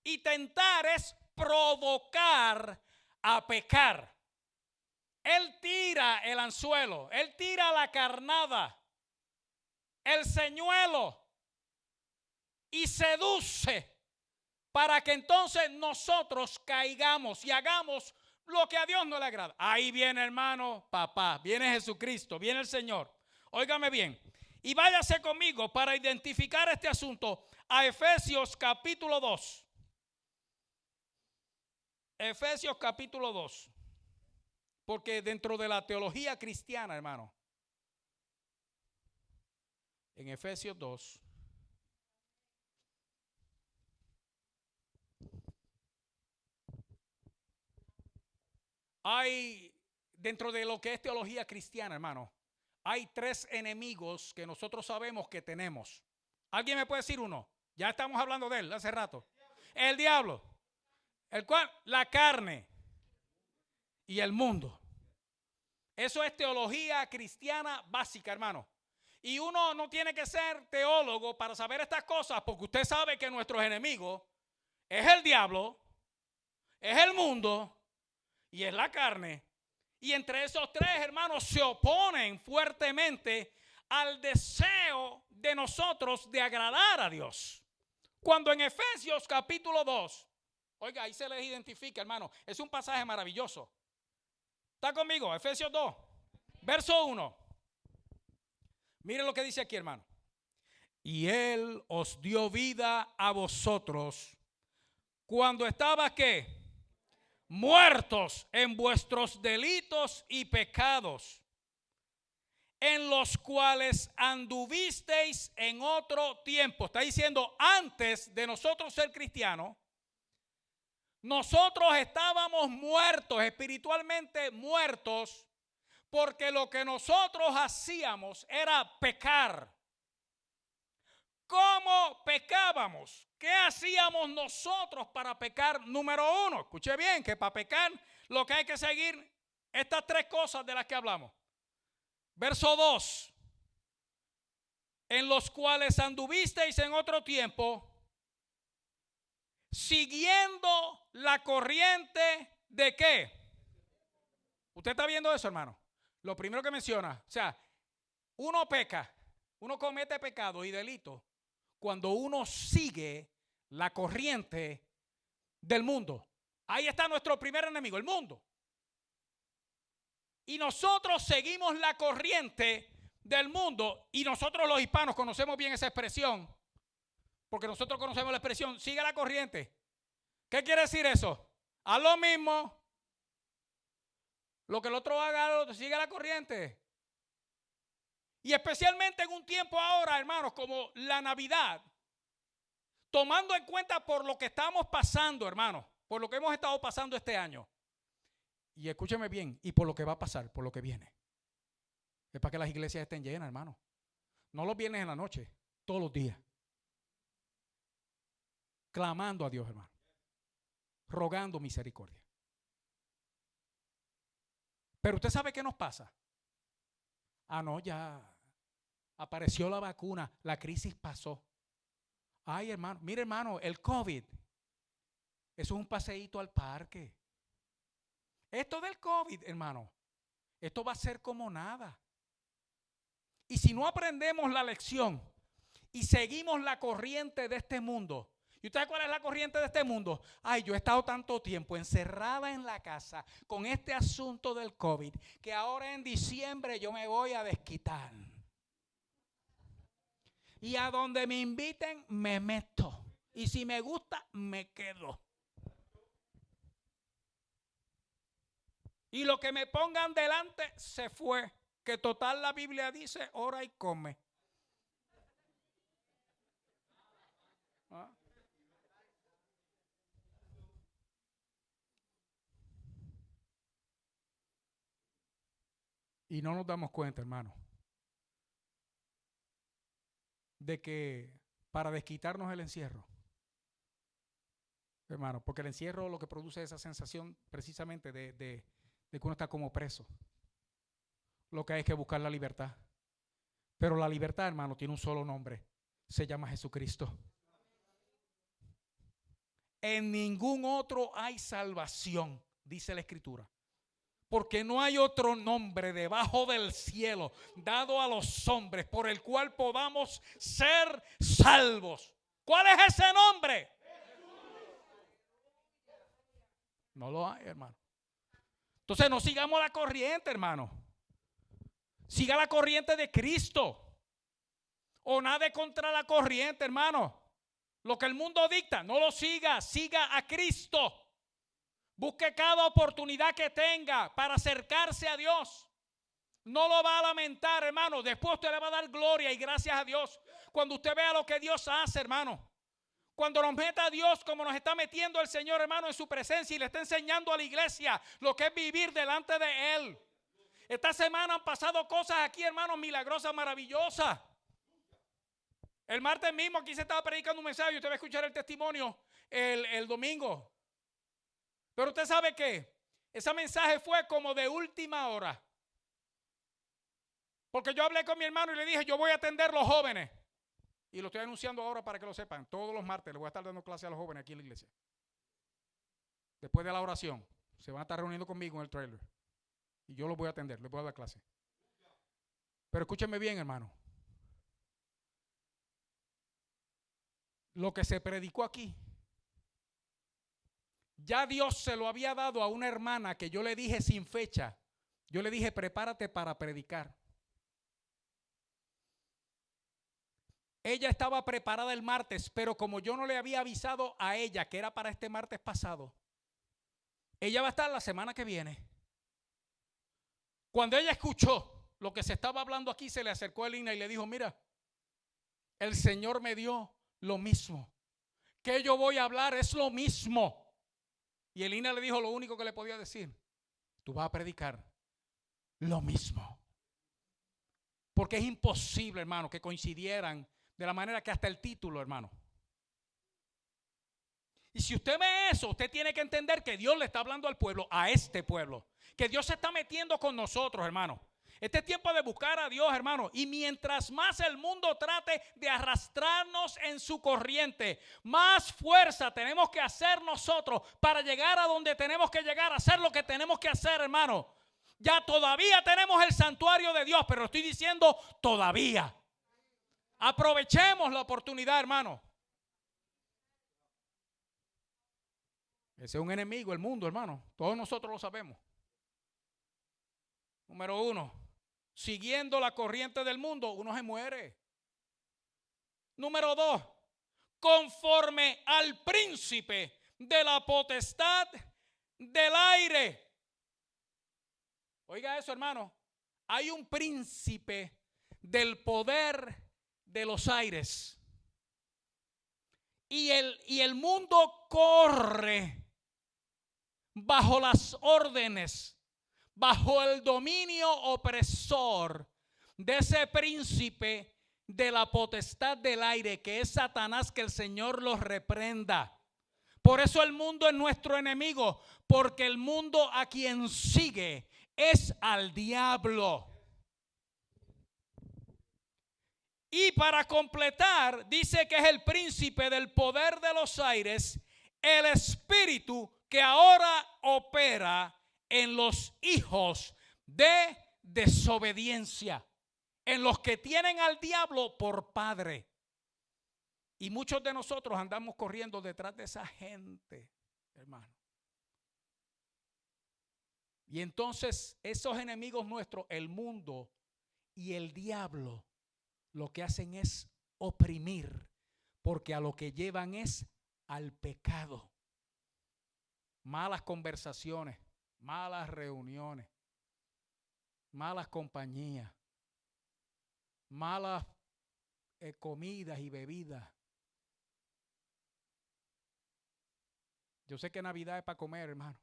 Y tentar es provocar a pecar. Él tira el anzuelo, él tira la carnada, el señuelo y seduce para que entonces nosotros caigamos y hagamos lo que a Dios no le agrada. Ahí viene, hermano, papá, viene Jesucristo, viene el Señor. Óigame bien. Y váyase conmigo para identificar este asunto a Efesios capítulo 2. Efesios capítulo 2. Porque dentro de la teología cristiana, hermano, en Efesios 2, hay, dentro de lo que es teología cristiana, hermano, hay 3 enemigos que nosotros sabemos que tenemos. ¿Alguien me puede decir uno? Ya estamos hablando de él hace rato. El diablo, el cual, la carne y el mundo. Eso es teología cristiana básica, hermano. Y uno no tiene que ser teólogo para saber estas cosas, porque usted sabe que nuestros enemigos es el diablo, es el mundo y es la carne. Y entre esos 3, hermanos, se oponen fuertemente al deseo de nosotros de agradar a Dios. Cuando en Efesios capítulo 2, oiga, ahí se les identifica, hermano, es un pasaje maravilloso. ¿Está conmigo? Efesios 2, verso 1. Miren lo que dice aquí, hermano. Y Él os dio vida a vosotros cuando estaba, ¿qué? Muertos en vuestros delitos y pecados, en los cuales anduvisteis en otro tiempo. Está diciendo, antes de nosotros ser cristianos, nosotros estábamos muertos, espiritualmente muertos, porque lo que nosotros hacíamos era pecar. ¿Cómo pecábamos? ¿Qué hacíamos nosotros para pecar? Número 1, escuche bien, que para pecar lo que hay que seguir estas 3 cosas de las que hablamos. Verso 2, en los cuales anduvisteis en otro tiempo, siguiendo la corriente de ¿qué? ¿Usted está viendo eso, hermano? Lo primero que menciona, o sea, uno peca, uno comete pecado y delito cuando uno sigue la corriente del mundo. Ahí está nuestro primer enemigo, el mundo. Y nosotros seguimos la corriente del mundo, y nosotros los hispanos conocemos bien esa expresión, porque nosotros conocemos la expresión, sigue la corriente. ¿Qué quiere decir eso? Haz lo mismo, lo que el otro haga, sigue la corriente. Y especialmente en un tiempo ahora, hermanos, como la Navidad, tomando en cuenta por lo que estamos pasando, hermanos, por lo que hemos estado pasando este año. Y escúcheme bien, y por lo que va a pasar, por lo que viene. Es para que las iglesias estén llenas, hermano. No los viernes en la noche, todos los días. Clamando a Dios, hermano. Rogando misericordia. Pero usted sabe qué nos pasa. Ah, no, ya apareció la vacuna, la crisis pasó. Ay, hermano, mire, hermano, el COVID, eso es un paseíto al parque. Esto del COVID, hermano, esto va a ser como nada. Y si no aprendemos la lección y seguimos la corriente de este mundo, ¿y usted sabe cuál es la corriente de este mundo? Ay, yo he estado tanto tiempo encerrada en la casa con este asunto del COVID que ahora en diciembre yo me voy a desquitar. Y a donde me inviten me meto. Y si me gusta, me quedo. Y lo que me pongan delante se fue. Que total la Biblia dice, ora y come. ¿Ah? Y no nos damos cuenta, hermano, de que para desquitarnos el encierro, hermano, porque el encierro lo que produce es esa sensación precisamente de que uno está como preso. Lo que hay que buscar la libertad. Pero la libertad, hermano, tiene un solo nombre. Se llama Jesucristo. En ningún otro hay salvación, dice la Escritura. Porque no hay otro nombre debajo del cielo dado a los hombres por el cual podamos ser salvos. ¿Cuál es ese nombre? No lo hay, hermano. Entonces no sigamos la corriente, hermano. Siga la corriente de Cristo. O nade contra la corriente, hermano. Lo que el mundo dicta, no lo siga. Siga a Cristo. Busque cada oportunidad que tenga para acercarse a Dios. No lo va a lamentar, hermano. Después usted le va a dar gloria y gracias a Dios. Cuando usted vea lo que Dios hace, hermano. Cuando nos meta a Dios como nos está metiendo el Señor, hermano, en su presencia y le está enseñando a la iglesia lo que es vivir delante de Él. Esta semana han pasado cosas aquí, hermanos, milagrosas, maravillosas. El martes mismo aquí se estaba predicando un mensaje y usted va a escuchar el testimonio el domingo. Pero usted sabe que ese mensaje fue como de última hora. Porque yo hablé con mi hermano y le dije, yo voy a atender a los jóvenes. Y lo estoy anunciando ahora para que lo sepan. Todos los martes le voy a estar dando clase a los jóvenes aquí en la iglesia. Después de la oración, se van a estar reuniendo conmigo en el trailer. Y yo los voy a atender, les voy a dar clase. Pero escúchenme bien, hermano. lo que se predicó aquí, ya Dios se lo había dado a una hermana que yo le dije sin fecha. Yo le dije, prepárate para predicar. Ella estaba preparada el martes, pero como yo no le había avisado a ella que era para este martes pasado, ella va a estar la semana que viene. Cuando ella escuchó lo que se estaba hablando aquí, se le acercó a Lina y le dijo, mira, el Señor me dio lo mismo. ¿Qué yo voy a hablar? Es lo mismo. Y Elina le dijo lo único que le podía decir, tú vas a predicar lo mismo. Porque es imposible, hermano, que coincidieran de la manera que hasta el título, hermano. Y si usted ve eso, usted tiene que entender que Dios le está hablando al pueblo, a este pueblo. Que Dios se está metiendo con nosotros, hermano. Este es tiempo de buscar a Dios, hermano. Y mientras más el mundo trate de arrastrarnos en su corriente, más fuerza tenemos que hacer nosotros para llegar a donde tenemos que llegar, a hacer lo que tenemos que hacer, hermano. Ya todavía tenemos el santuario de Dios, pero estoy diciendo todavía. Aprovechemos la oportunidad, hermano. Ese es un enemigo, el mundo, hermano. Todos nosotros lo sabemos. Número 1, siguiendo la corriente del mundo, uno se muere. Número 2, conforme al príncipe de la potestad del aire. Oiga eso, hermano. Hay un príncipe del poder de los aires. Y el mundo corre bajo las órdenes, bajo el dominio opresor de ese príncipe de la potestad del aire, que es Satanás, que el Señor los reprenda. Por eso el mundo es nuestro enemigo, porque el mundo a quien sigue es al diablo. Y para completar, dice que es el príncipe del poder de los aires, el espíritu que ahora opera en los hijos de desobediencia, en los que tienen al diablo por padre. Y muchos de nosotros andamos corriendo detrás de esa gente, hermano. Y entonces esos enemigos nuestros, el mundo y el diablo, lo que hacen es oprimir, porque a lo que llevan es al pecado. Malas conversaciones, malas reuniones, malas compañías, malas comidas y bebidas. Yo sé que Navidad es para comer, hermano,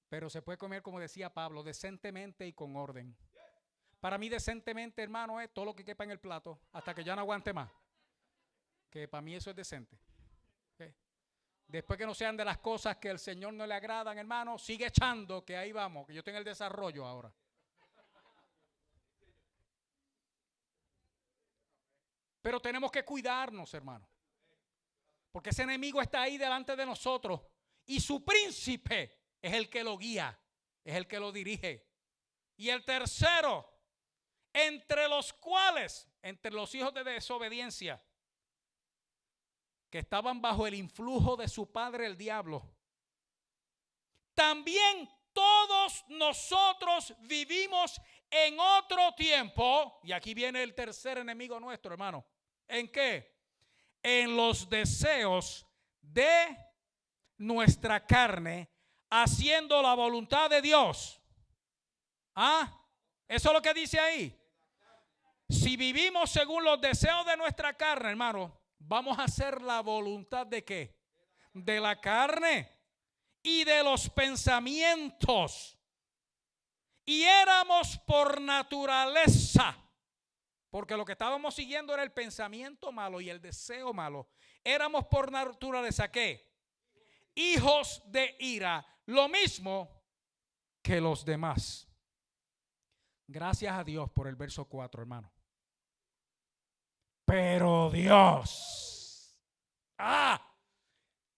pero se puede comer, como decía Pablo, decentemente y con orden. Para mí decentemente, hermano, es todo lo que quepa en el plato hasta que ya no aguante más. Que para mí eso es decente. ¿Okay? Después que no sean de las cosas que al Señor no le agradan, hermano, sigue echando, que ahí vamos, que yo estoy en el desarrollo ahora. Pero tenemos que cuidarnos, hermano, porque ese enemigo está ahí delante de nosotros y su príncipe es el que lo guía, es el que lo dirige. Y el tercero, entre los cuales, entre los hijos de desobediencia, que estaban bajo el influjo de su padre el diablo, también todos nosotros vivimos en otro tiempo. Y aquí viene el tercer enemigo nuestro, hermano. ¿En qué? En los deseos de nuestra carne, haciendo la voluntad de Dios. ¿Ah? Eso es lo que dice ahí. Si vivimos según los deseos de nuestra carne, hermano, vamos a hacer la voluntad ¿de qué? De la carne y de los pensamientos. Y éramos por naturaleza, porque lo que estábamos siguiendo era el pensamiento malo y el deseo malo. Éramos por naturaleza ¿qué? Hijos de ira, lo mismo que los demás. Gracias a Dios por el verso 4, hermano. Pero Dios.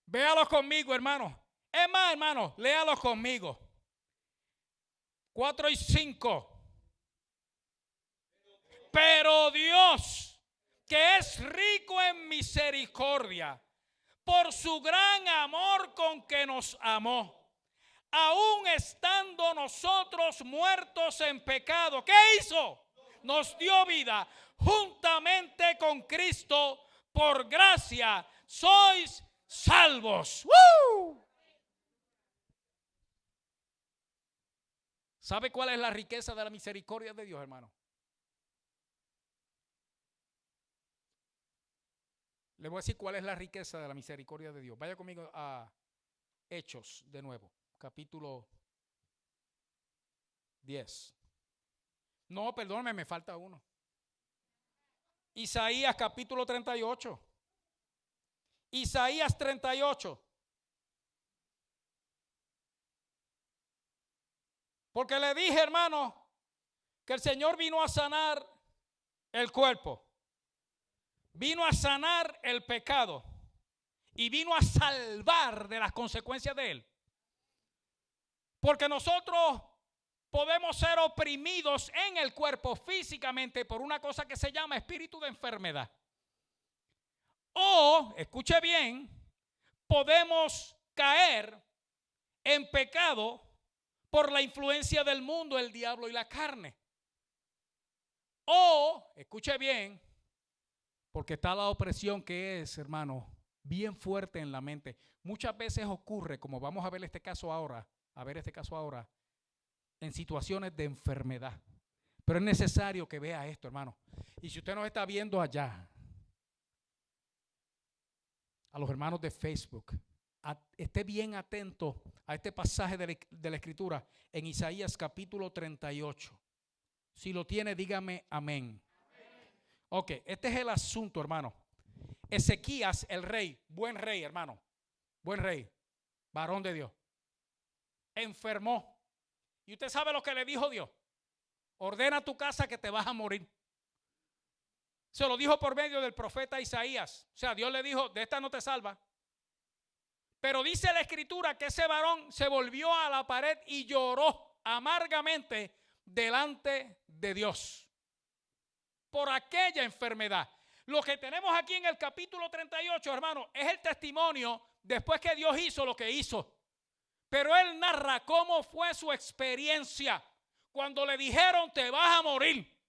Véalo conmigo, hermano. Es más, hermano, léalo conmigo. 4 y 5. Pero Dios, que es rico en misericordia, por su gran amor con que nos amó, aun estando nosotros muertos en pecado. ¿Qué hizo? Nos dio vida juntamente con Cristo. Por gracia sois salvos. ¡Woo! ¿Sabe cuál es la riqueza de la misericordia de Dios, hermano? Le voy a decir cuál es la riqueza de la misericordia de Dios. Vaya conmigo a Hechos de nuevo, capítulo 10. No, perdóneme, me falta uno. Isaías capítulo 38. Isaías 38. Porque le dije, hermano, que el Señor vino a sanar el cuerpo, vino a sanar el pecado y vino a salvar de las consecuencias de él. Porque nosotros podemos ser oprimidos en el cuerpo físicamente por una cosa que se llama espíritu de enfermedad. O, escuche bien, podemos caer en pecado por la influencia del mundo, el diablo y la carne. O, escuche bien, porque está la opresión que es, hermano, bien fuerte en la mente. Muchas veces ocurre, como vamos a ver este caso ahora, en situaciones de enfermedad. Pero es necesario que vea esto, hermano. Y si usted nos está viendo allá, a los hermanos de Facebook, esté bien atento a este pasaje de la Escritura en Isaías capítulo 38. Si lo tiene, dígame amén. Ok, este es el asunto, hermano. Ezequías, el rey, buen rey, hermano, buen rey, varón de Dios, enfermó. Y usted sabe lo que le dijo Dios: ordena a tu casa que te vas a morir. Se lo dijo por medio del profeta Isaías. O sea, Dios le dijo, de esta no te salva. Pero dice la Escritura que ese varón se volvió a la pared y lloró amargamente delante de Dios por aquella enfermedad. Lo que tenemos aquí en el capítulo 38, hermano, es el testimonio después que Dios hizo lo que hizo. Pero él narra cómo fue su experiencia cuando le dijeron te vas a morir.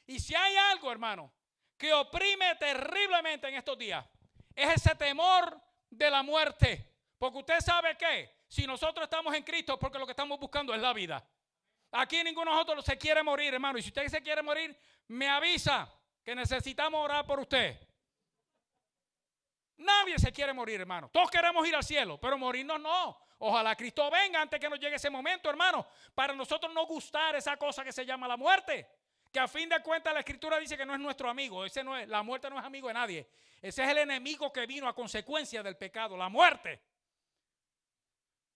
Y si hay algo, hermano, que oprime terriblemente en estos días, es ese temor de la muerte. Porque usted sabe que si nosotros estamos en Cristo, porque lo que estamos buscando es la vida. Aquí ninguno de nosotros se quiere morir, hermano. Y si usted se quiere morir, me avisa que necesitamos orar por usted. Nadie se quiere morir, hermano. Todos queremos ir al cielo, pero morirnos no. Ojalá Cristo venga antes que nos llegue ese momento, hermano, para nosotros no gustar esa cosa que se llama la muerte. Que a fin de cuentas la Escritura dice que no es nuestro amigo. Ese no es, la muerte no es amigo de nadie. Ese es el enemigo que vino a consecuencia del pecado, la muerte.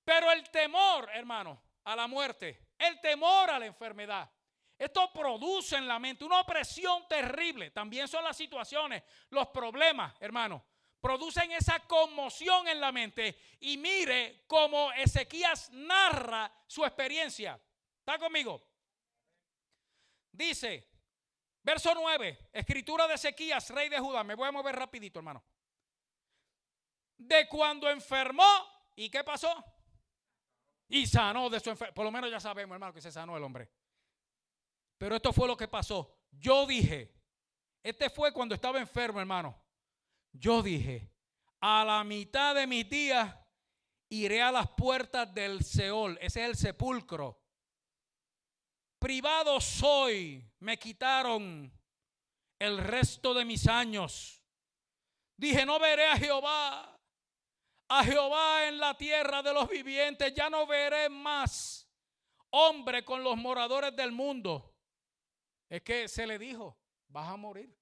Pero el temor, hermano, a la muerte, el temor a la enfermedad, esto produce en la mente una opresión terrible. También son las situaciones, los problemas, hermano, producen esa conmoción en la mente. Y mire cómo Ezequías narra su experiencia. ¿Está conmigo? Dice, verso 9, escritura de Ezequías, rey de Judá. Me voy a mover rapidito, hermano. De cuando enfermó, ¿y qué pasó? Y sanó de su enfermedad. Por lo menos ya sabemos, hermano, que se sanó el hombre. Pero esto fue lo que pasó. Yo dije, este fue cuando estaba enfermo, hermano. Yo dije, a la mitad de mis días iré a las puertas del Seol. Ese es el sepulcro. Privado soy, me quitaron el resto de mis años. Dije, no veré a Jehová en la tierra de los vivientes. Ya no veré más hombre con los moradores del mundo. Es que se le dijo, vas a morir.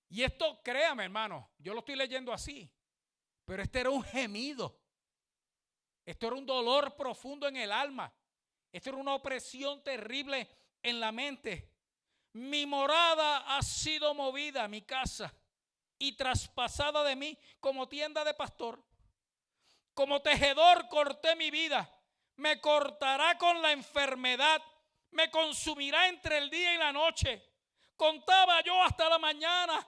Y esto, créame, hermano, yo lo estoy leyendo así, pero este era un gemido. Esto era un dolor profundo en el alma. Esto era una opresión terrible en la mente. Mi morada ha sido movida, mi casa, y traspasada de mí como tienda de pastor. Como tejedor corté mi vida. Me cortará con la enfermedad. Me consumirá entre el día y la noche. Contaba yo hasta la mañana.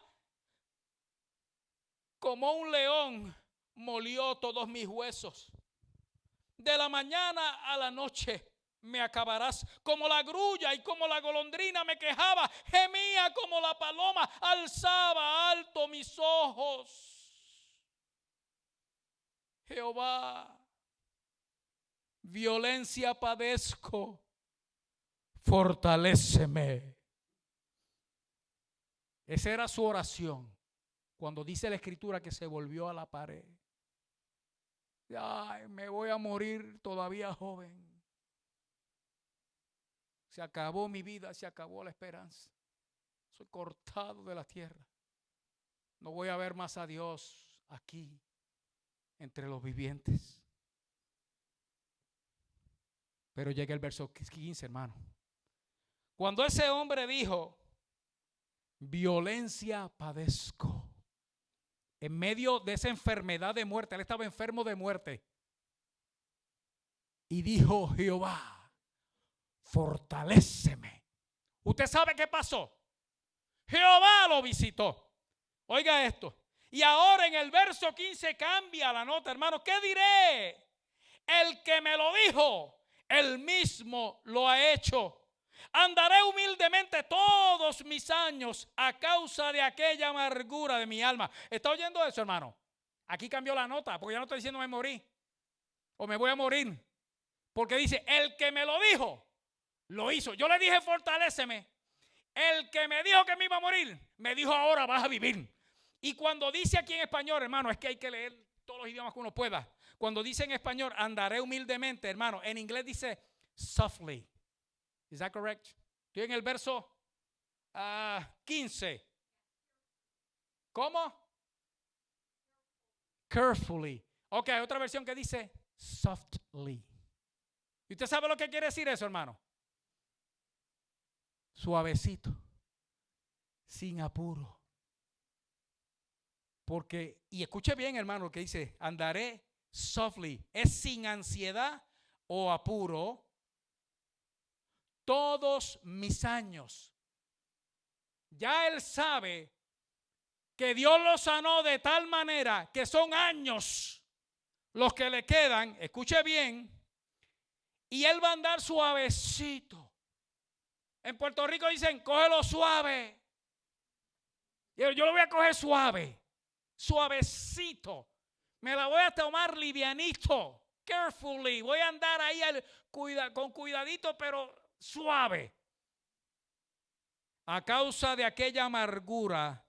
Como un león molió todos mis huesos. De la mañana a la noche me acabarás. Como la grulla y como la golondrina me quejaba, gemía como la paloma, alzaba alto mis ojos. Jehová, violencia padezco, fortaléceme. Esa era su oración cuando dice la escritura que se volvió a la pared. Ay, me voy a morir todavía joven. Se acabó mi vida, se acabó la esperanza. Soy cortado de la tierra. No voy a ver más a Dios aquí entre los vivientes. Pero llega el verso 15, hermano. Cuando ese hombre dijo, violencia padezco, en medio de esa enfermedad de muerte, él estaba enfermo de muerte. Y dijo Jehová, fortaléceme. ¿Usted sabe qué pasó? Jehová lo visitó. Oiga esto. Y ahora en el verso 15 cambia la nota, hermano. ¿Qué diré? El que me lo dijo, él mismo lo ha hecho. Andaré humildemente todos mis años a causa de aquella amargura de mi alma. ¿Está oyendo eso, hermano? Aquí cambió la nota, porque ya no estoy diciendo me morí o me voy a morir. Porque dice, el que me lo dijo, lo hizo. Yo le dije, fortaléceme. El que me dijo que me iba a morir, me dijo, ahora vas a vivir. Y cuando dice aquí en español, hermano, es que hay que leer todos los idiomas que uno pueda. Cuando dice en español, andaré humildemente, hermano, en inglés dice softly. ¿Is that correct? Estoy en el verso 15. ¿Cómo? Carefully. Ok, hay otra versión que dice softly. ¿Y usted sabe lo que quiere decir eso, hermano? Suavecito, sin apuro. Porque, y escuche bien, hermano, lo que dice, andaré softly, es sin ansiedad o apuro todos mis años. Ya él sabe que Dios lo sanó de tal manera que son años los que le quedan, escuche bien, y él va a andar suavecito. En Puerto Rico dicen, cógelo suave. Yo lo voy a coger suave, suavecito. Me la voy a tomar livianito, carefully. Voy a andar ahí con cuidadito, pero suave. A causa de aquella amargura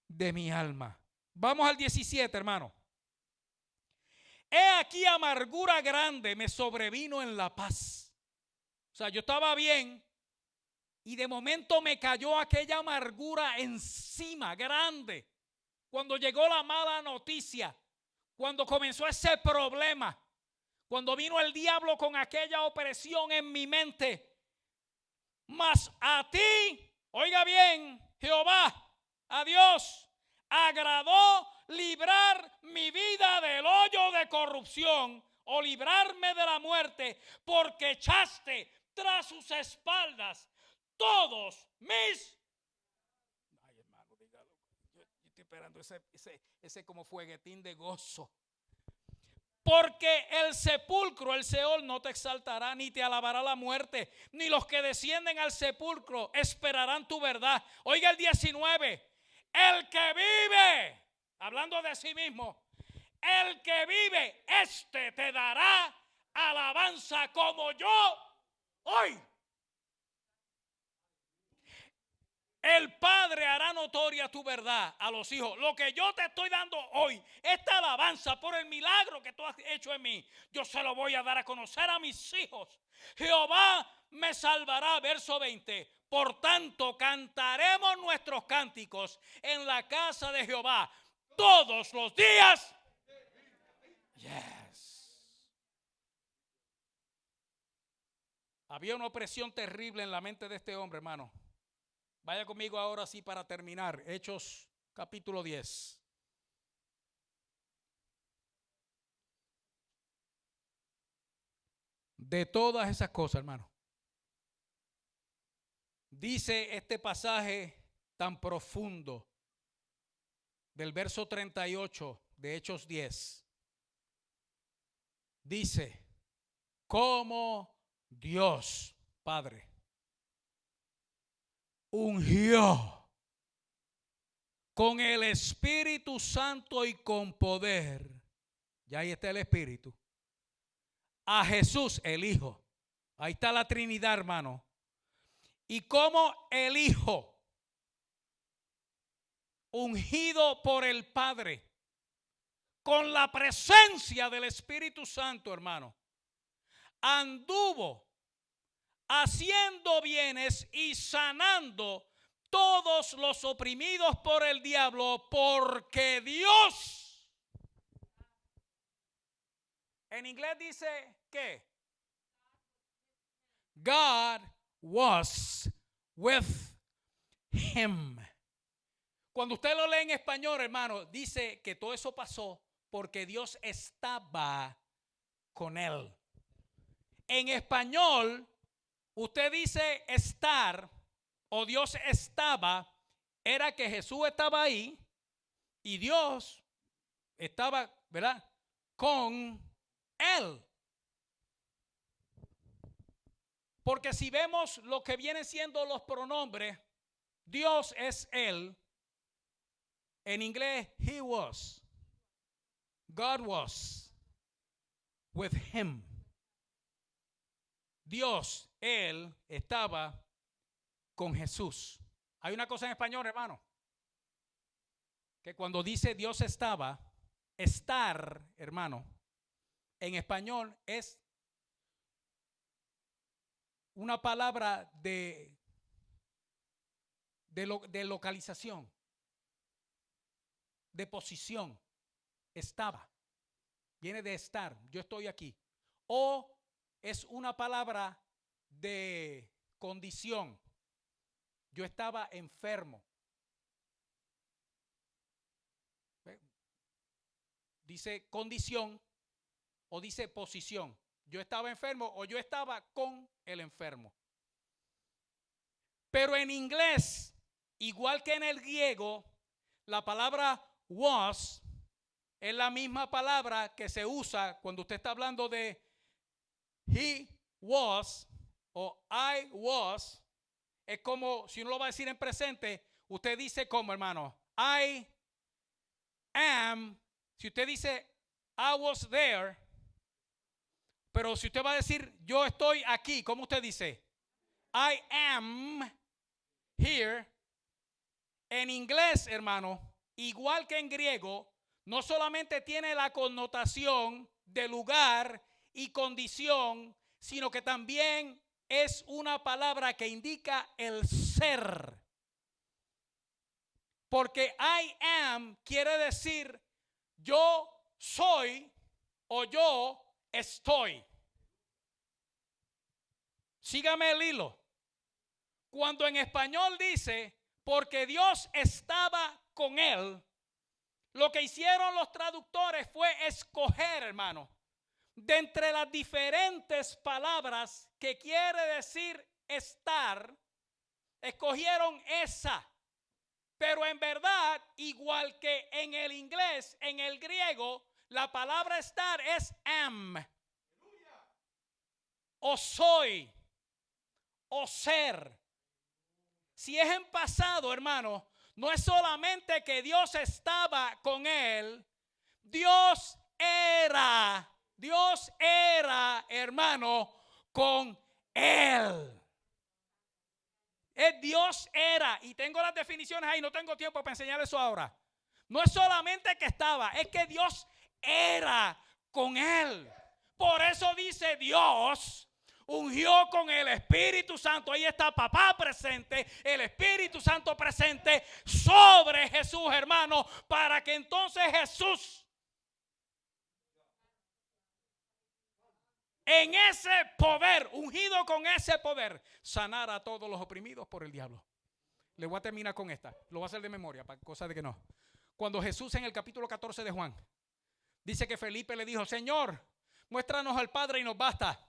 de mi alma. Vamos al 17, hermano. He aquí amargura grande me sobrevino en la paz. O sea, yo estaba bien y de momento me cayó aquella amargura encima, grande. Cuando llegó la mala noticia, cuando comenzó ese problema, cuando vino el diablo con aquella opresión en mi mente. Mas a ti, oiga bien, Jehová, a Dios, agradó librar mi vida del hoyo de corrupción o librarme de la muerte, porque echaste tras sus espaldas todos mis. Ay, hermano, dígalo. Yo estoy esperando ese como fueguetín de gozo. Porque el sepulcro, el Seol, no te exaltará, ni te alabará la muerte, ni los que descienden al sepulcro esperarán tu verdad. Oiga el 19, el que vive, hablando de sí mismo, el que vive, este te dará alabanza como yo hoy. El Padre hará notoria tu verdad a los hijos. Lo que yo te estoy dando hoy, esta alabanza por el milagro que tú has hecho en mí, yo se lo voy a dar a conocer a mis hijos. Jehová me salvará, verso 20. Por tanto, cantaremos nuestros cánticos en la casa de Jehová todos los días. Yes. Había una opresión terrible en la mente de este hombre, hermano. Vaya conmigo ahora sí para terminar. Hechos capítulo 10. De todas esas cosas, hermano. Dice este pasaje tan profundo del verso 38 de Hechos 10. Dice, como Dios Padre ungió con el Espíritu Santo y con poder, ya ahí está el Espíritu, a Jesús el Hijo. Ahí está la Trinidad, hermano. Y como el Hijo, ungido por el Padre, con la presencia del Espíritu Santo, hermano, anduvo haciendo bienes y sanando todos los oprimidos por el diablo, porque Dios, en inglés dice que God was with him. Cuando usted lo lee en español, hermano, dice que todo eso pasó porque Dios estaba con él. En español, usted dice estar o Dios estaba, era que Jesús estaba ahí y Dios estaba, ¿verdad?, con él. Porque si vemos lo que vienen siendo los pronombres, Dios es él. En inglés, he was. God was with him. Dios, él estaba con Jesús. Hay una cosa en español, hermano, que cuando dice Dios estaba, estar, hermano, en español es una palabra de localización, de posición. Estaba, viene de estar, yo estoy aquí. O es una palabra de condición. Yo estaba enfermo. Dice condición o dice posición. Yo estaba enfermo o yo estaba con el enfermo. Pero en inglés, igual que en el griego, la palabra was es la misma palabra que se usa cuando usted está hablando de he was o I was. Es como si uno lo va a decir en presente, usted dice como, hermano, I am. Si usted dice I was there, pero si usted va a decir yo estoy aquí, ¿cómo usted dice? I am here. En inglés, hermano, igual que en griego, no solamente tiene la connotación de lugar y condición, sino que también es una palabra que indica el ser. Porque I am quiere decir yo soy o yo estoy. Sígame el hilo. Cuando en español dice porque Dios estaba con él, lo que hicieron los traductores fue escoger, hermano, de entre las diferentes palabras que quiere decir estar, escogieron esa. Pero en verdad, igual que en el inglés, en el griego, la palabra estar es am. O soy, o ser. Si es en pasado, hermano, no es solamente que Dios estaba con él, Dios era, hermano, con él. Dios era, y tengo las definiciones ahí, no tengo tiempo para enseñar eso ahora. No es solamente que estaba, es que Dios era con él. Por eso dice Dios ungió con el Espíritu Santo. Ahí está papá presente, el Espíritu Santo presente sobre Jesús, hermano, para que entonces Jesús en ese poder, ungido con ese poder, sanara a todos los oprimidos por el diablo. Le voy a terminar con esta, lo voy a hacer de memoria, para cosa de que no. Cuando Jesús en el capítulo 14 de Juan, dice que Felipe le dijo, Señor, muéstranos al Padre y nos basta.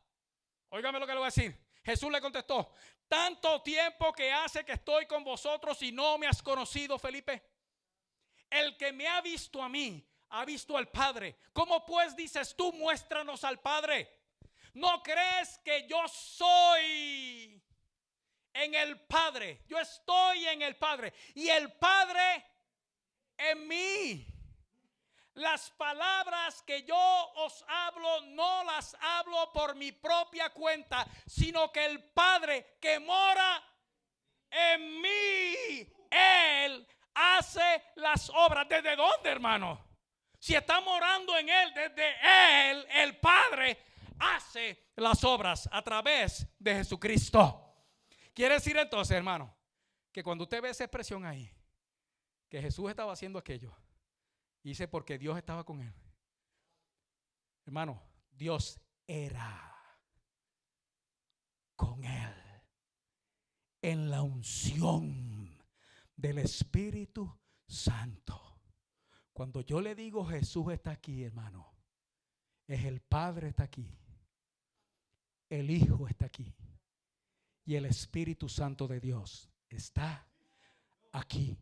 Óigame lo que le voy a decir. Jesús le contestó: tanto tiempo que hace que estoy con vosotros y no me has conocido, Felipe. El que me ha visto a mí, ha visto al Padre. ¿Cómo pues dices tú, muéstranos al Padre? ¿No crees que yo soy en el Padre? Yo estoy en el Padre y el Padre en mí. Las palabras que yo os hablo no las hablo por mi propia cuenta, sino que el Padre que mora en mí, Él hace las obras. ¿Desde dónde, hermano? Si está morando en Él, desde Él, el Padre hace las obras a través de Jesucristo. Quiere decir entonces, hermano, que cuando usted ve esa expresión ahí, que Jesús estaba haciendo aquello, dice porque Dios estaba con Él. Hermano, Dios era con Él en la unción del Espíritu Santo. Cuando yo le digo Jesús está aquí, hermano, es el Padre está aquí, el Hijo está aquí y el Espíritu Santo de Dios está aquí.